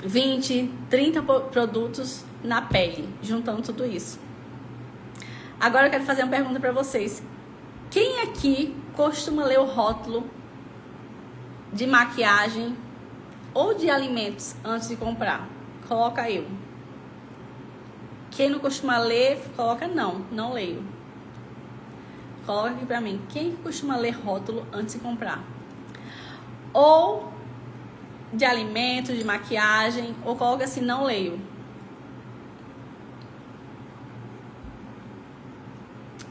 20, 30 produtos na pele, juntando tudo isso. Agora eu quero fazer uma pergunta para vocês. Quem aqui costuma ler o rótulo de maquiagem ou de alimentos antes de comprar? Coloca eu. Quem não costuma ler, coloca não leio. Coloca aqui pra mim. Quem costuma ler rótulo antes de comprar? Ou de alimentos, de maquiagem, ou coloca assim, não leio.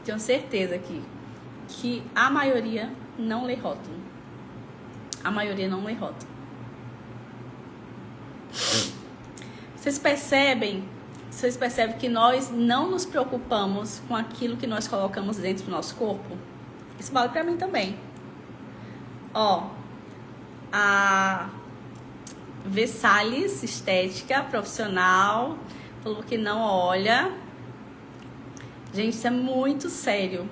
Tenho certeza que a maioria não lê rótulo. A maioria não lê rótulo. Vocês percebem que nós não nos preocupamos com aquilo que nós colocamos dentro do nosso corpo? Isso vale pra mim também. A Versalhes Estética Profissional falou que não olha. Gente, isso é muito sério.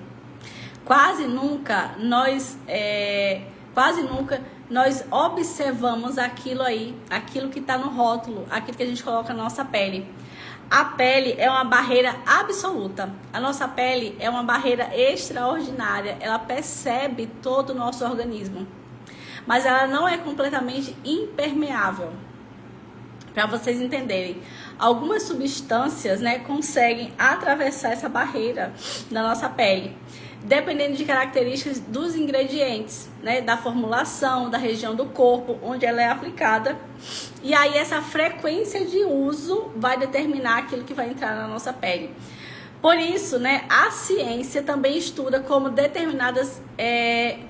Quase nunca nós observamos aquilo que está no rótulo, aquilo que a gente coloca na nossa pele. A pele é uma barreira absoluta. A nossa pele é uma barreira extraordinária. Ela percebe todo o nosso organismo. Mas ela não é completamente impermeável. Para vocês entenderem, algumas substâncias, né, conseguem atravessar essa barreira da nossa pele, dependendo de características dos ingredientes, né, da formulação, da região do corpo onde ela é aplicada. E aí essa frequência de uso vai determinar aquilo que vai entrar na nossa pele. Por isso, né, a ciência também estuda como determinadas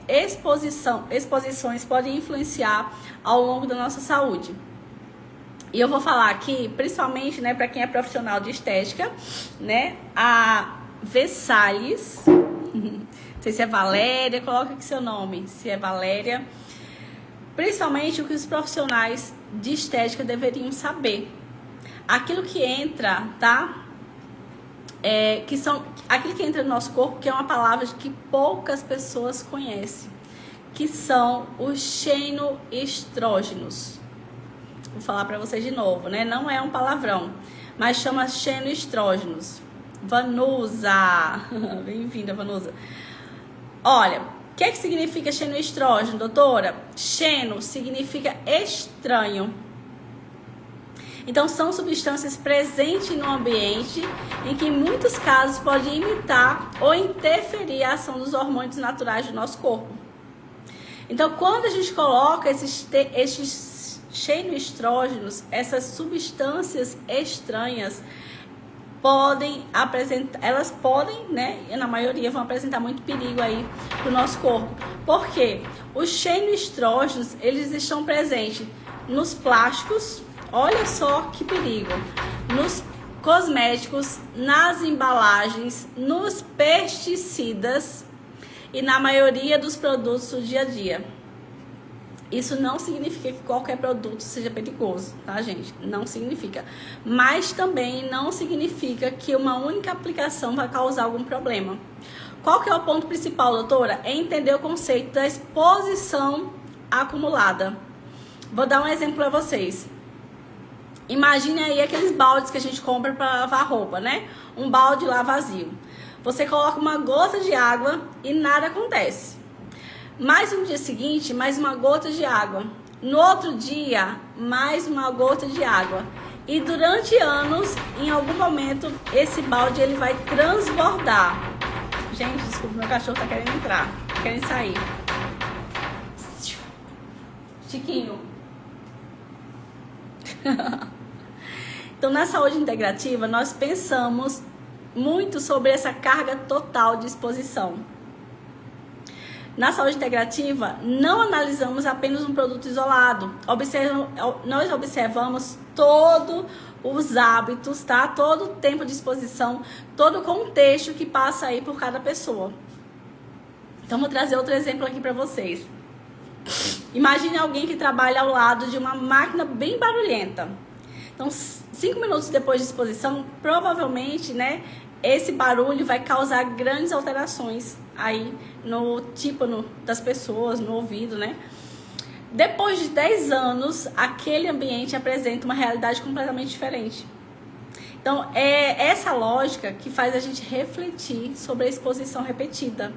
exposições podem influenciar ao longo da nossa saúde. E eu vou falar aqui, principalmente, né, para quem é profissional de estética, né, a Versalhes, não sei se é Valéria, coloca aqui seu nome, se é Valéria. Principalmente o que os profissionais de estética deveriam saber, aquilo que entra, tá? Aquilo que entra no nosso corpo, que é uma palavra que poucas pessoas conhecem, que são os xenoestrógenos. Vou falar para vocês de novo, né? Não é um palavrão, mas chama xenoestrógenos. Vanusa, bem-vinda, Vanusa. Olha, o que significa xenoestrógeno, doutora? Xeno significa estranho. Então, são substâncias presentes no ambiente em que, em muitos casos, podem imitar ou interferir a ação dos hormônios naturais do nosso corpo. Então, quando a gente coloca esses xenoestrógenos, essas substâncias estranhas, elas podem, né, na maioria vão apresentar muito perigo aí para o nosso corpo. Por quê? Os xenoestrógenos, eles estão presentes nos plásticos. Olha só que perigo. Nos cosméticos, nas embalagens, nos pesticidas e na maioria dos produtos do dia a dia. Isso não significa que qualquer produto seja perigoso, tá, gente? Não significa. Mas também não significa que uma única aplicação vai causar algum problema. Qual que é o ponto principal, doutora? É entender o conceito da exposição acumulada. Vou dar um exemplo para vocês. Imagine aí aqueles baldes que a gente compra para lavar roupa, né? Um balde lá vazio. Você coloca uma gota de água e nada acontece. Mais no dia seguinte, mais uma gota de água. No outro dia, mais uma gota de água. E durante anos, em algum momento, esse balde ele vai transbordar. Gente, desculpa, meu cachorro tá querendo entrar, tá querendo sair. Chiquinho. Então, na saúde integrativa, nós pensamos muito sobre essa carga total de exposição. Na saúde integrativa, não analisamos apenas um produto isolado. Nós observamos todos os hábitos, tá? Todo o tempo de exposição, todo o contexto que passa aí por cada pessoa. Então, vou trazer outro exemplo aqui para vocês. Imagine alguém que trabalha ao lado de uma máquina bem barulhenta. Então, 5 minutos depois de exposição, provavelmente, né, esse barulho vai causar grandes alterações aí no tímpano das pessoas, no ouvido, né? Depois de 10 anos, aquele ambiente apresenta uma realidade completamente diferente. Então, é essa lógica que faz a gente refletir sobre a exposição repetida,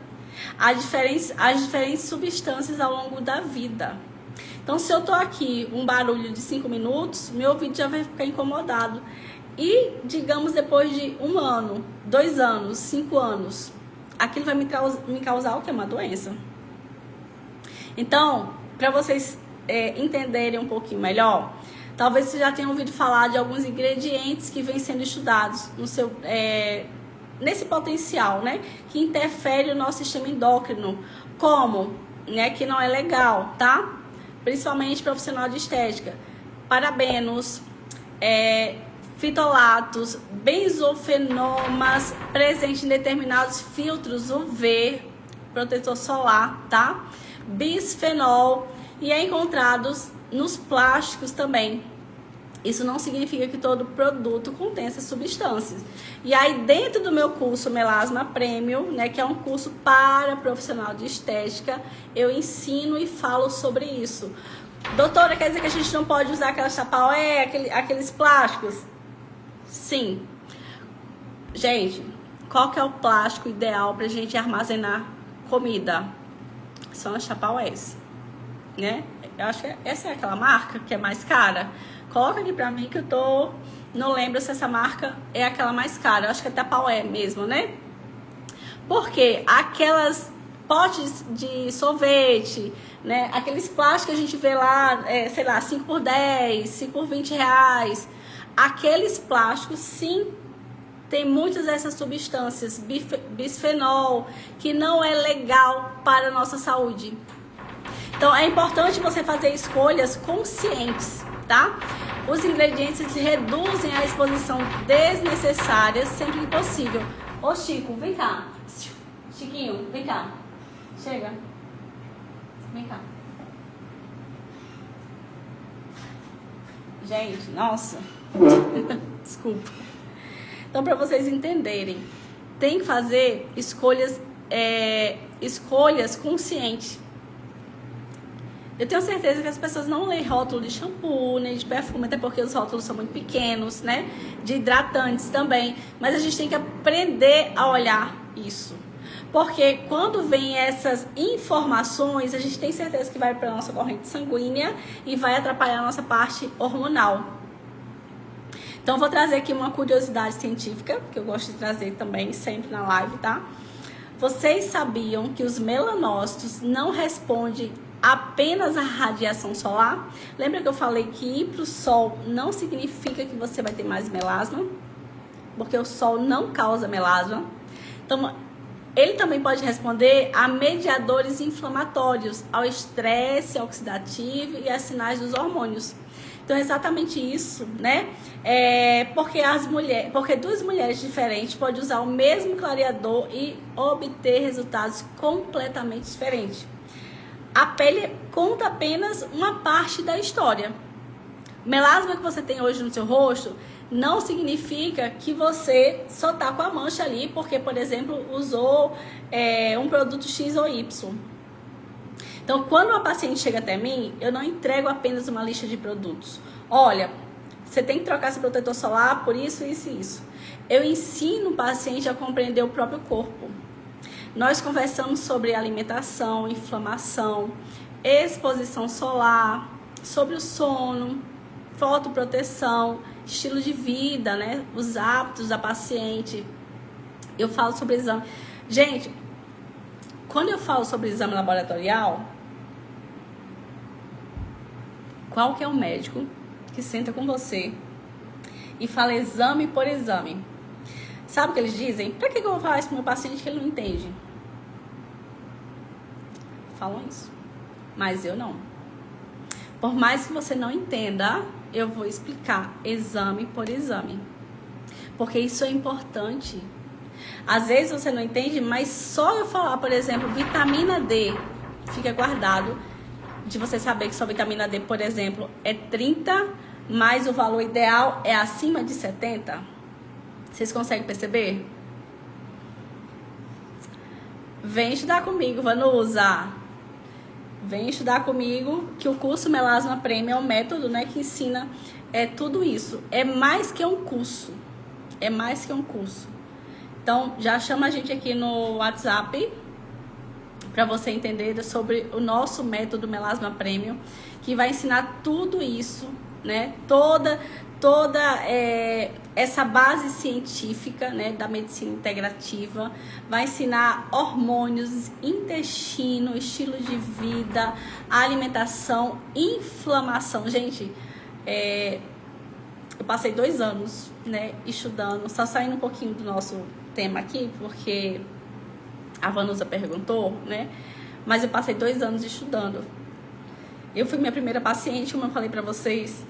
as diferentes substâncias ao longo da vida. Então, se eu tô aqui um barulho de 5 minutos, meu ouvido já vai ficar incomodado. E, digamos, depois de 1 ano, 2 anos, 5 anos, aquilo vai me causar o que? Uma doença. Então, para vocês entenderem um pouquinho melhor, talvez vocês já tenham ouvido falar de alguns ingredientes que vêm sendo estudados no seu, nesse potencial, né? Que interfere no nosso sistema endócrino, como, né? Que não é legal, tá? Principalmente profissional de estética. Parabenos, fitolatos, benzofenomas presentes em determinados filtros UV, protetor solar, tá? Bisfenol, e é encontrados nos plásticos também. Isso não significa que todo produto contém essas substâncias. E aí, dentro do meu curso Melasma Premium, né, que é um curso para profissional de estética, eu ensino e falo sobre isso. Doutora, quer dizer que a gente não pode usar aquela chapaué, aqueles plásticos? Sim. Gente, qual que é o plástico ideal pra gente armazenar comida? São as chapaués, né? Eu acho que essa é aquela marca que é mais cara. Coloca aqui pra mim que eu não lembro se essa marca é aquela mais cara. Eu acho que é Tapaué mesmo, né? Porque aquelas potes de sorvete, né? Aqueles plásticos que a gente vê lá, sei lá, 5 por 10, 5 por 20 reais. Aqueles plásticos, sim, tem muitas dessas substâncias, bisfenol, que não é legal para a nossa saúde. Então, é importante você fazer escolhas conscientes, tá? Os ingredientes reduzem a exposição desnecessária sempre que possível. Ô, Chico, vem cá. Chiquinho, vem cá. Chega. Vem cá. Gente, nossa. Desculpa. Então, para vocês entenderem, tem que fazer escolhas conscientes. Eu tenho certeza que as pessoas não leem rótulo de shampoo, nem de perfume, até porque os rótulos são muito pequenos, né? De hidratantes também. Mas a gente tem que aprender a olhar isso. Porque quando vem essas informações, a gente tem certeza que vai para a nossa corrente sanguínea e vai atrapalhar a nossa parte hormonal. Então, vou trazer aqui uma curiosidade científica, que eu gosto de trazer também sempre na live, tá? Vocês sabiam que os melanócitos não respondem apenas à radiação solar? Lembra que eu falei que ir para o sol não significa que você vai ter mais melasma? Porque o sol não causa melasma. Então, ele também pode responder a mediadores inflamatórios, ao estresse oxidativo e a sinais dos hormônios. Então, é exatamente isso, né? Porque duas mulheres diferentes podem usar o mesmo clareador e obter resultados completamente diferentes. A pele conta apenas uma parte da história. O melasma que você tem hoje no seu rosto não significa que você só tá com a mancha ali porque, por exemplo, usou um produto X ou Y. Então, quando uma paciente chega até mim, eu não entrego apenas uma lista de produtos. Olha, você tem que trocar esse protetor solar por isso, isso e isso. Eu ensino o paciente a compreender o próprio corpo. Nós conversamos sobre alimentação, inflamação, exposição solar, sobre o sono, fotoproteção, estilo de vida, né? Os hábitos da paciente. Eu falo sobre exame. Gente, quando eu falo sobre exame laboratorial, qual que é o médico que senta com você e fala exame por exame? Sabe o que eles dizem? Pra que eu vou falar isso pro meu paciente que ele não entende? Falam isso. Mas eu não. Por mais que você não entenda, eu vou explicar exame por exame. Porque isso é importante. Às vezes você não entende, mas só eu falar, por exemplo, vitamina D, fica guardado de você saber que sua vitamina D, por exemplo, é 30, mas o valor ideal é acima de 70. Vocês conseguem perceber? Vem estudar comigo, Vanusa. Vem estudar comigo, que o curso Melasma Premium é um método, né, que ensina tudo isso. É mais que um curso. É mais que um curso. Então, já chama a gente aqui no WhatsApp para você entender sobre o nosso método Melasma Premium, que vai ensinar tudo isso, né? Toda essa base científica, né, da medicina integrativa, vai ensinar hormônios, intestino, estilo de vida, alimentação, inflamação. Gente, eu passei 2 anos, né, estudando, só saindo um pouquinho do nosso tema aqui, porque a Vanusa perguntou, né, mas eu passei 2 anos estudando. Eu fui minha primeira paciente, como eu falei pra vocês,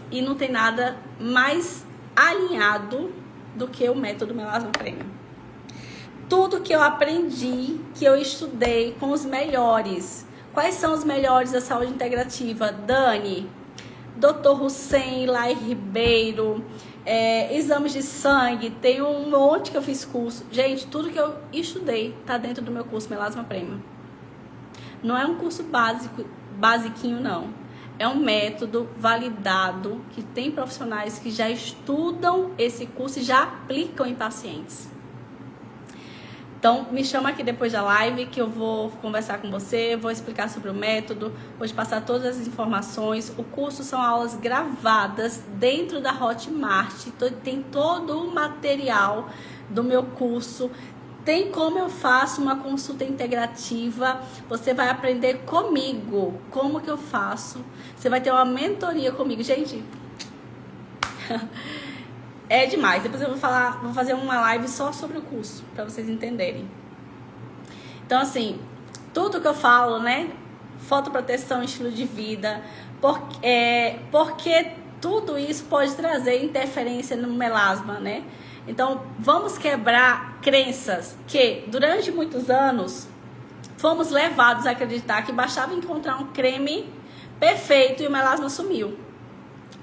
e não tem nada mais alinhado do que o método Melasma Premium. Tudo que eu aprendi, que eu estudei com os melhores. Quais são os melhores da saúde integrativa? Dani, Dr. Hussein, Lai Ribeiro, exames de sangue, tem um monte que eu fiz curso. Gente, tudo que eu estudei tá dentro do meu curso Melasma Premium. Não é um curso basiquinho, não. É um método validado, que tem profissionais que já estudam esse curso e já aplicam em pacientes. Então, me chama aqui depois da live que eu vou conversar com você, vou explicar sobre o método, vou te passar todas as informações. O curso são aulas gravadas dentro da Hotmart, tem todo o material do meu curso. Tem como eu faço uma consulta integrativa, você vai aprender comigo como que eu faço, você vai ter uma mentoria comigo. Gente, é demais. Depois eu vou fazer uma live só sobre o curso, para vocês entenderem. Então, assim, tudo que eu falo, né, fotoproteção, estilo de vida, porque tudo isso pode trazer interferência no melasma, né? Então, vamos quebrar crenças que, durante muitos anos, fomos levados a acreditar que bastava encontrar um creme perfeito e o melasma sumiu.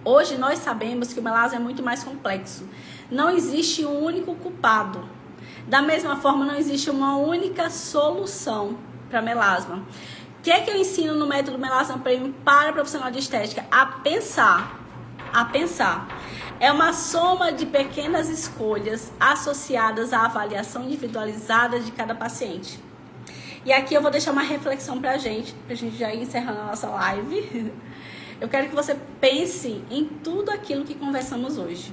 Hoje nós sabemos que o melasma é muito mais complexo. Não existe um único culpado. Da mesma forma, não existe uma única solução para melasma. O que é que eu ensino no método Melasma Premium para profissional de estética? A pensar. A pensar. É uma soma de pequenas escolhas associadas à avaliação individualizada de cada paciente. E aqui eu vou deixar uma reflexão pra gente já ir encerrando a nossa live. Eu quero que você pense em tudo aquilo que conversamos hoje.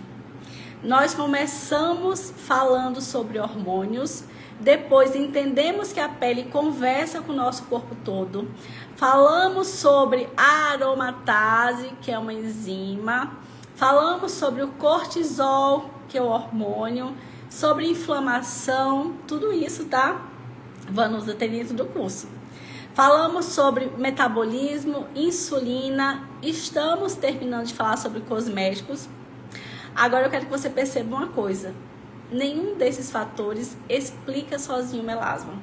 Nós começamos falando sobre hormônios, depois entendemos que a pele conversa com o nosso corpo todo. Falamos sobre a aromatase, que é uma enzima. Falamos sobre o cortisol, que é o hormônio. Sobre inflamação, tudo isso, tá? Vanusa tem dentro do curso. Falamos sobre metabolismo, insulina. Estamos terminando de falar sobre cosméticos. Agora eu quero que você perceba uma coisa. Nenhum desses fatores explica sozinho o melasma.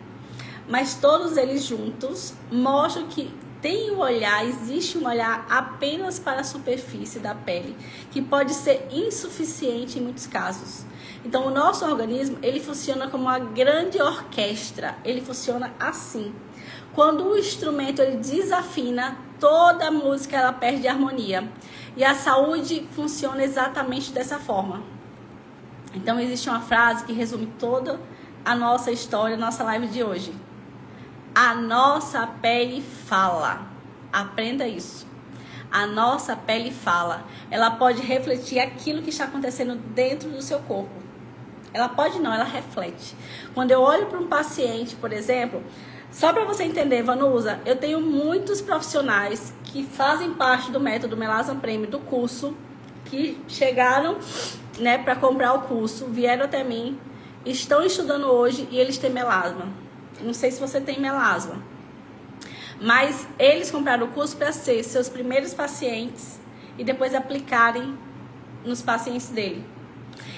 Mas todos eles juntos mostram que existe um olhar apenas para a superfície da pele, que pode ser insuficiente em muitos casos. Então o nosso organismo, ele funciona como uma grande orquestra. Ele funciona assim. Quando o instrumento ele desafina, toda a música ela perde harmonia. E a saúde funciona exatamente dessa forma. Então existe uma frase que resume toda a nossa história, a nossa live de hoje. A nossa pele fala. Aprenda isso. A nossa pele fala. Ela pode refletir aquilo que está acontecendo dentro do seu corpo. Ela pode não, ela reflete. Quando eu olho para um paciente, por exemplo, só para você entender, Vanusa, eu tenho muitos profissionais que fazem parte do método Melasma Premium, do curso, que chegaram, né, para comprar o curso, vieram até mim, estão estudando hoje e eles têm melasma. Não sei se você tem melasma, mas eles compraram o curso para ser seus primeiros pacientes e depois aplicarem nos pacientes dele.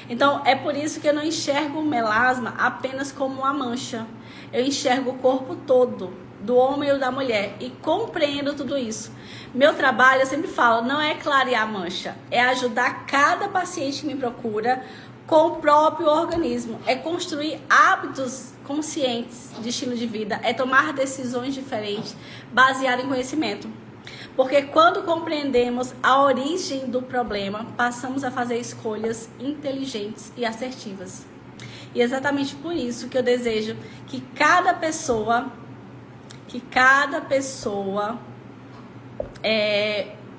Então, é por isso que eu não enxergo o melasma apenas como uma mancha. Eu enxergo o corpo todo, do homem ou da mulher, e compreendo tudo isso. Meu trabalho, eu sempre falo, não é clarear a mancha, é ajudar cada paciente que me procura com o próprio organismo. É construir hábitos conscientes de estilo de vida, é tomar decisões diferentes, baseadas em conhecimento. Porque quando compreendemos a origem do problema, passamos a fazer escolhas inteligentes e assertivas. E é exatamente por isso que eu desejo que cada pessoa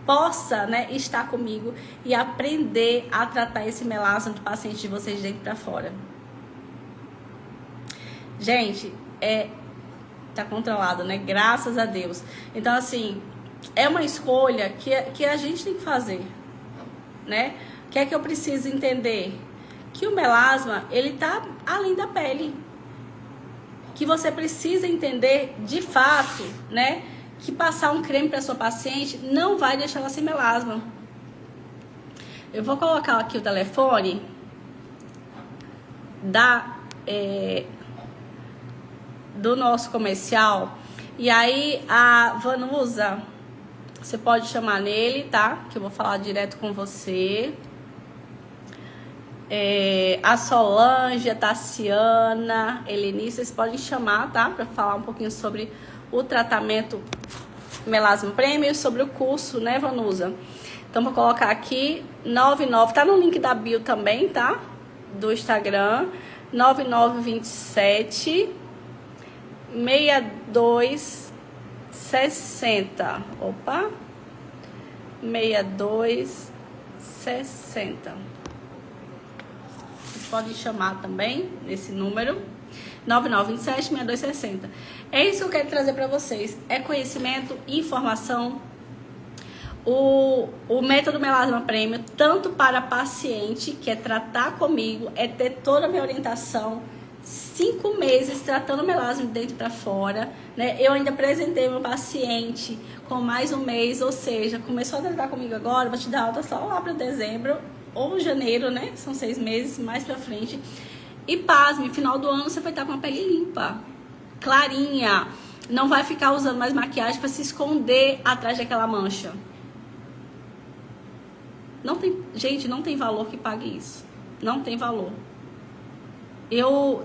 possa, né, estar comigo e aprender a tratar esse melasma do paciente de vocês de dentro para fora. Gente, tá controlado, né? Graças a Deus. Então, assim, é uma escolha que a gente tem que fazer, né? O que é que eu preciso entender? Que o melasma, ele tá além da pele. Que você precisa entender, de fato, né? Que passar um creme para sua paciente não vai deixar ela sem melasma. Eu vou colocar aqui o telefone do nosso comercial. E aí, a Vanusa, você pode chamar nele, tá? Que eu vou falar direto com você. A Solange, a Tassiana, Helenice, vocês podem chamar, tá? Para falar um pouquinho sobre o tratamento Melasma Premium, sobre o curso, né, Vanusa? Então, vou colocar aqui 99, tá no link da bio também, tá? Do Instagram, 9927 6260. Opa! 6260. Vocês podem chamar também nesse número 9927-6260. É isso que eu quero trazer para vocês. É conhecimento, informação. O método Melasma Premium, tanto para paciente, que é tratar comigo, é ter toda a minha orientação, 5 meses tratando melasma de dentro para fora, né? Eu ainda apresentei meu paciente com mais um mês, ou seja, começou a tratar comigo agora, vou te dar alta só lá para dezembro ou janeiro, né? São 6 meses mais para frente. E pasme, final do ano você vai estar com a pele limpa, clarinha, não vai ficar usando mais maquiagem para se esconder atrás daquela mancha. Não tem, gente, não tem valor que pague isso. Não tem valor.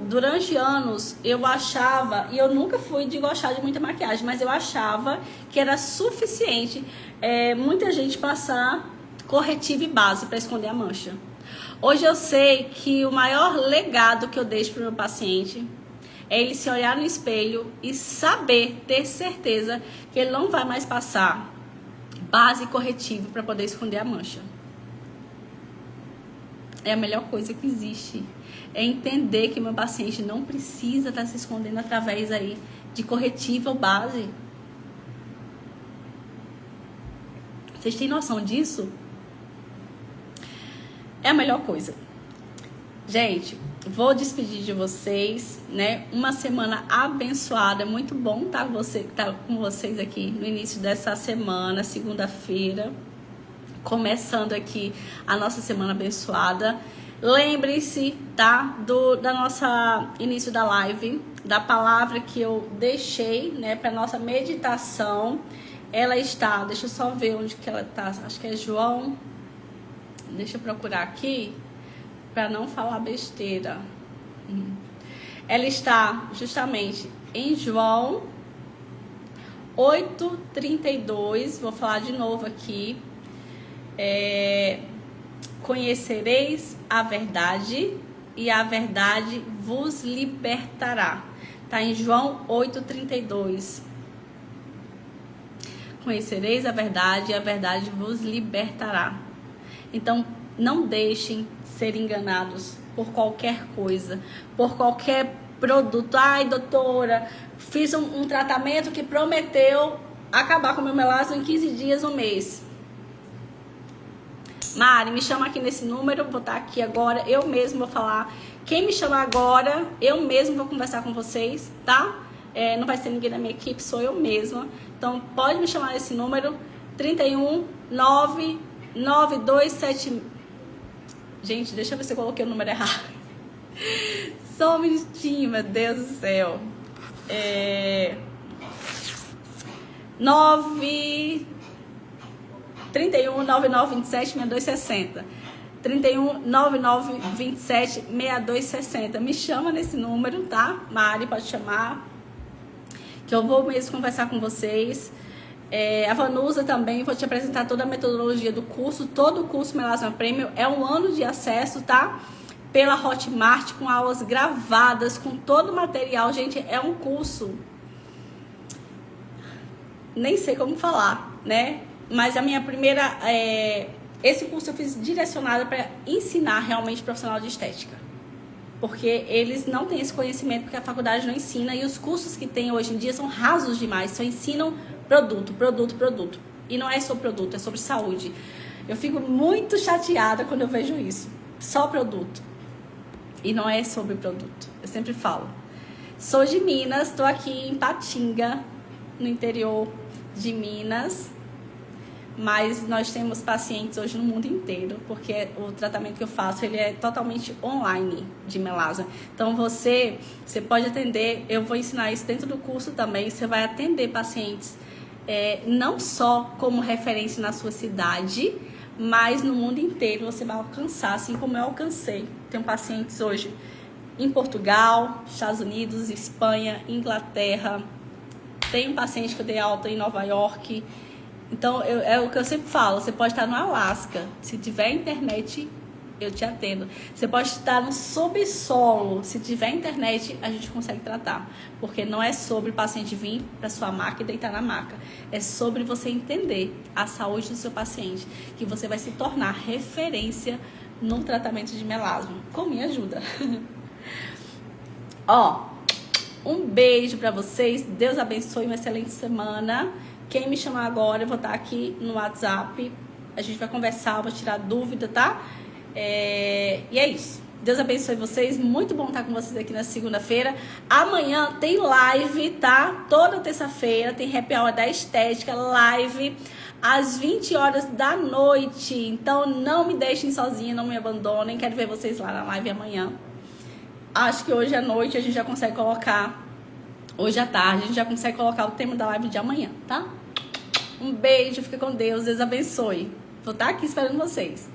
Durante anos, eu achava, e eu nunca fui de gostar de muita maquiagem, mas eu achava que era suficiente muita gente passar corretivo e base para esconder a mancha. Hoje eu sei que o maior legado que eu deixo para o meu paciente é ele se olhar no espelho e saber, ter certeza que ele não vai mais passar base e corretivo para poder esconder a mancha. É a melhor coisa que existe. É entender que meu paciente não precisa estar se escondendo através aí de corretivo ou base. Vocês têm noção disso? É a melhor coisa. Gente, vou despedir de vocês, né? Uma semana abençoada. É muito bom estar com vocês aqui no início dessa semana, segunda-feira. Começando aqui a nossa semana abençoada. Lembre-se, tá? Da nossa início da live, da palavra que eu deixei, né? Para nossa meditação. Ela está, deixa eu só ver onde que ela tá. Acho que é João. Deixa eu procurar aqui para não falar besteira. Ela está justamente em João 8:32. Vou falar de novo aqui. Conhecereis a verdade e a verdade vos libertará. Tá em João 8:32. Conhecereis a verdade e a verdade vos libertará. Então, não deixem ser enganados por qualquer coisa, por qualquer produto. Ai, doutora, fiz um tratamento que prometeu acabar com o meu melasma em 15 dias, um mês. Mari, me chama aqui nesse número, vou estar aqui agora, eu mesmo vou falar. Quem me chamar agora, eu mesmo vou conversar com vocês, tá? Não vai ser ninguém da minha equipe, sou eu mesma. Então, pode me chamar nesse número, 3199270. Gente, deixa eu ver se eu coloquei o número errado. Só um minutinho, meu Deus do céu. 3199276260. 3199276260. Me chama nesse número, tá? Mari, pode chamar. Que eu vou mesmo conversar com vocês. A Vanusa também, vou te apresentar toda a metodologia do curso. Todo o curso Melasma Premium é 1 ano de acesso, tá? Pela Hotmart, com aulas gravadas, com todo o material. Gente, é um curso... Nem sei como falar, né? Mas a minha primeira... Esse curso eu fiz direcionada para ensinar realmente profissional de estética. Porque eles não têm esse conhecimento, porque a faculdade não ensina. E os cursos que tem hoje em dia são rasos demais. Só ensinam produto. E não é sobre produto, é sobre saúde. Eu fico muito chateada quando eu vejo isso. Só produto. E não é sobre produto. Eu sempre falo. Sou de Minas, estou aqui em Patinga, no interior de Minas. Mas nós temos pacientes hoje no mundo inteiro, porque o tratamento que eu faço, ele é totalmente online de melasma. Então você pode atender, eu vou ensinar isso dentro do curso também, você vai atender pacientes não só como referência na sua cidade, mas no mundo inteiro você vai alcançar, assim como eu alcancei. Tenho pacientes hoje em Portugal, Estados Unidos, Espanha, Inglaterra. Tem um paciente que eu dei alta em Nova York. Então, é o que eu sempre falo, você pode estar no Alasca, se tiver internet, eu te atendo. Você pode estar no subsolo, se tiver internet, a gente consegue tratar. Porque não é sobre o paciente vir para sua maca e deitar na maca. É sobre você entender a saúde do seu paciente, que você vai se tornar referência no tratamento de melasma. Com minha ajuda. Um beijo para vocês, Deus abençoe, uma excelente semana. Quem me chamar agora, eu vou estar aqui no WhatsApp. A gente vai conversar, eu vou tirar dúvida, tá? E é isso. Deus abençoe vocês. Muito bom estar com vocês aqui na segunda-feira. Amanhã tem live, tá? Toda terça-feira tem Happy Hour da Estética, live às 20 horas da noite. Então não me deixem sozinha, não me abandonem. Quero ver vocês lá na live amanhã. Acho que hoje à noite a gente já consegue colocar... Hoje à tarde a gente já consegue colocar o tema da live de amanhã, tá? Um beijo, fica com Deus, Deus abençoe. Vou estar aqui esperando vocês.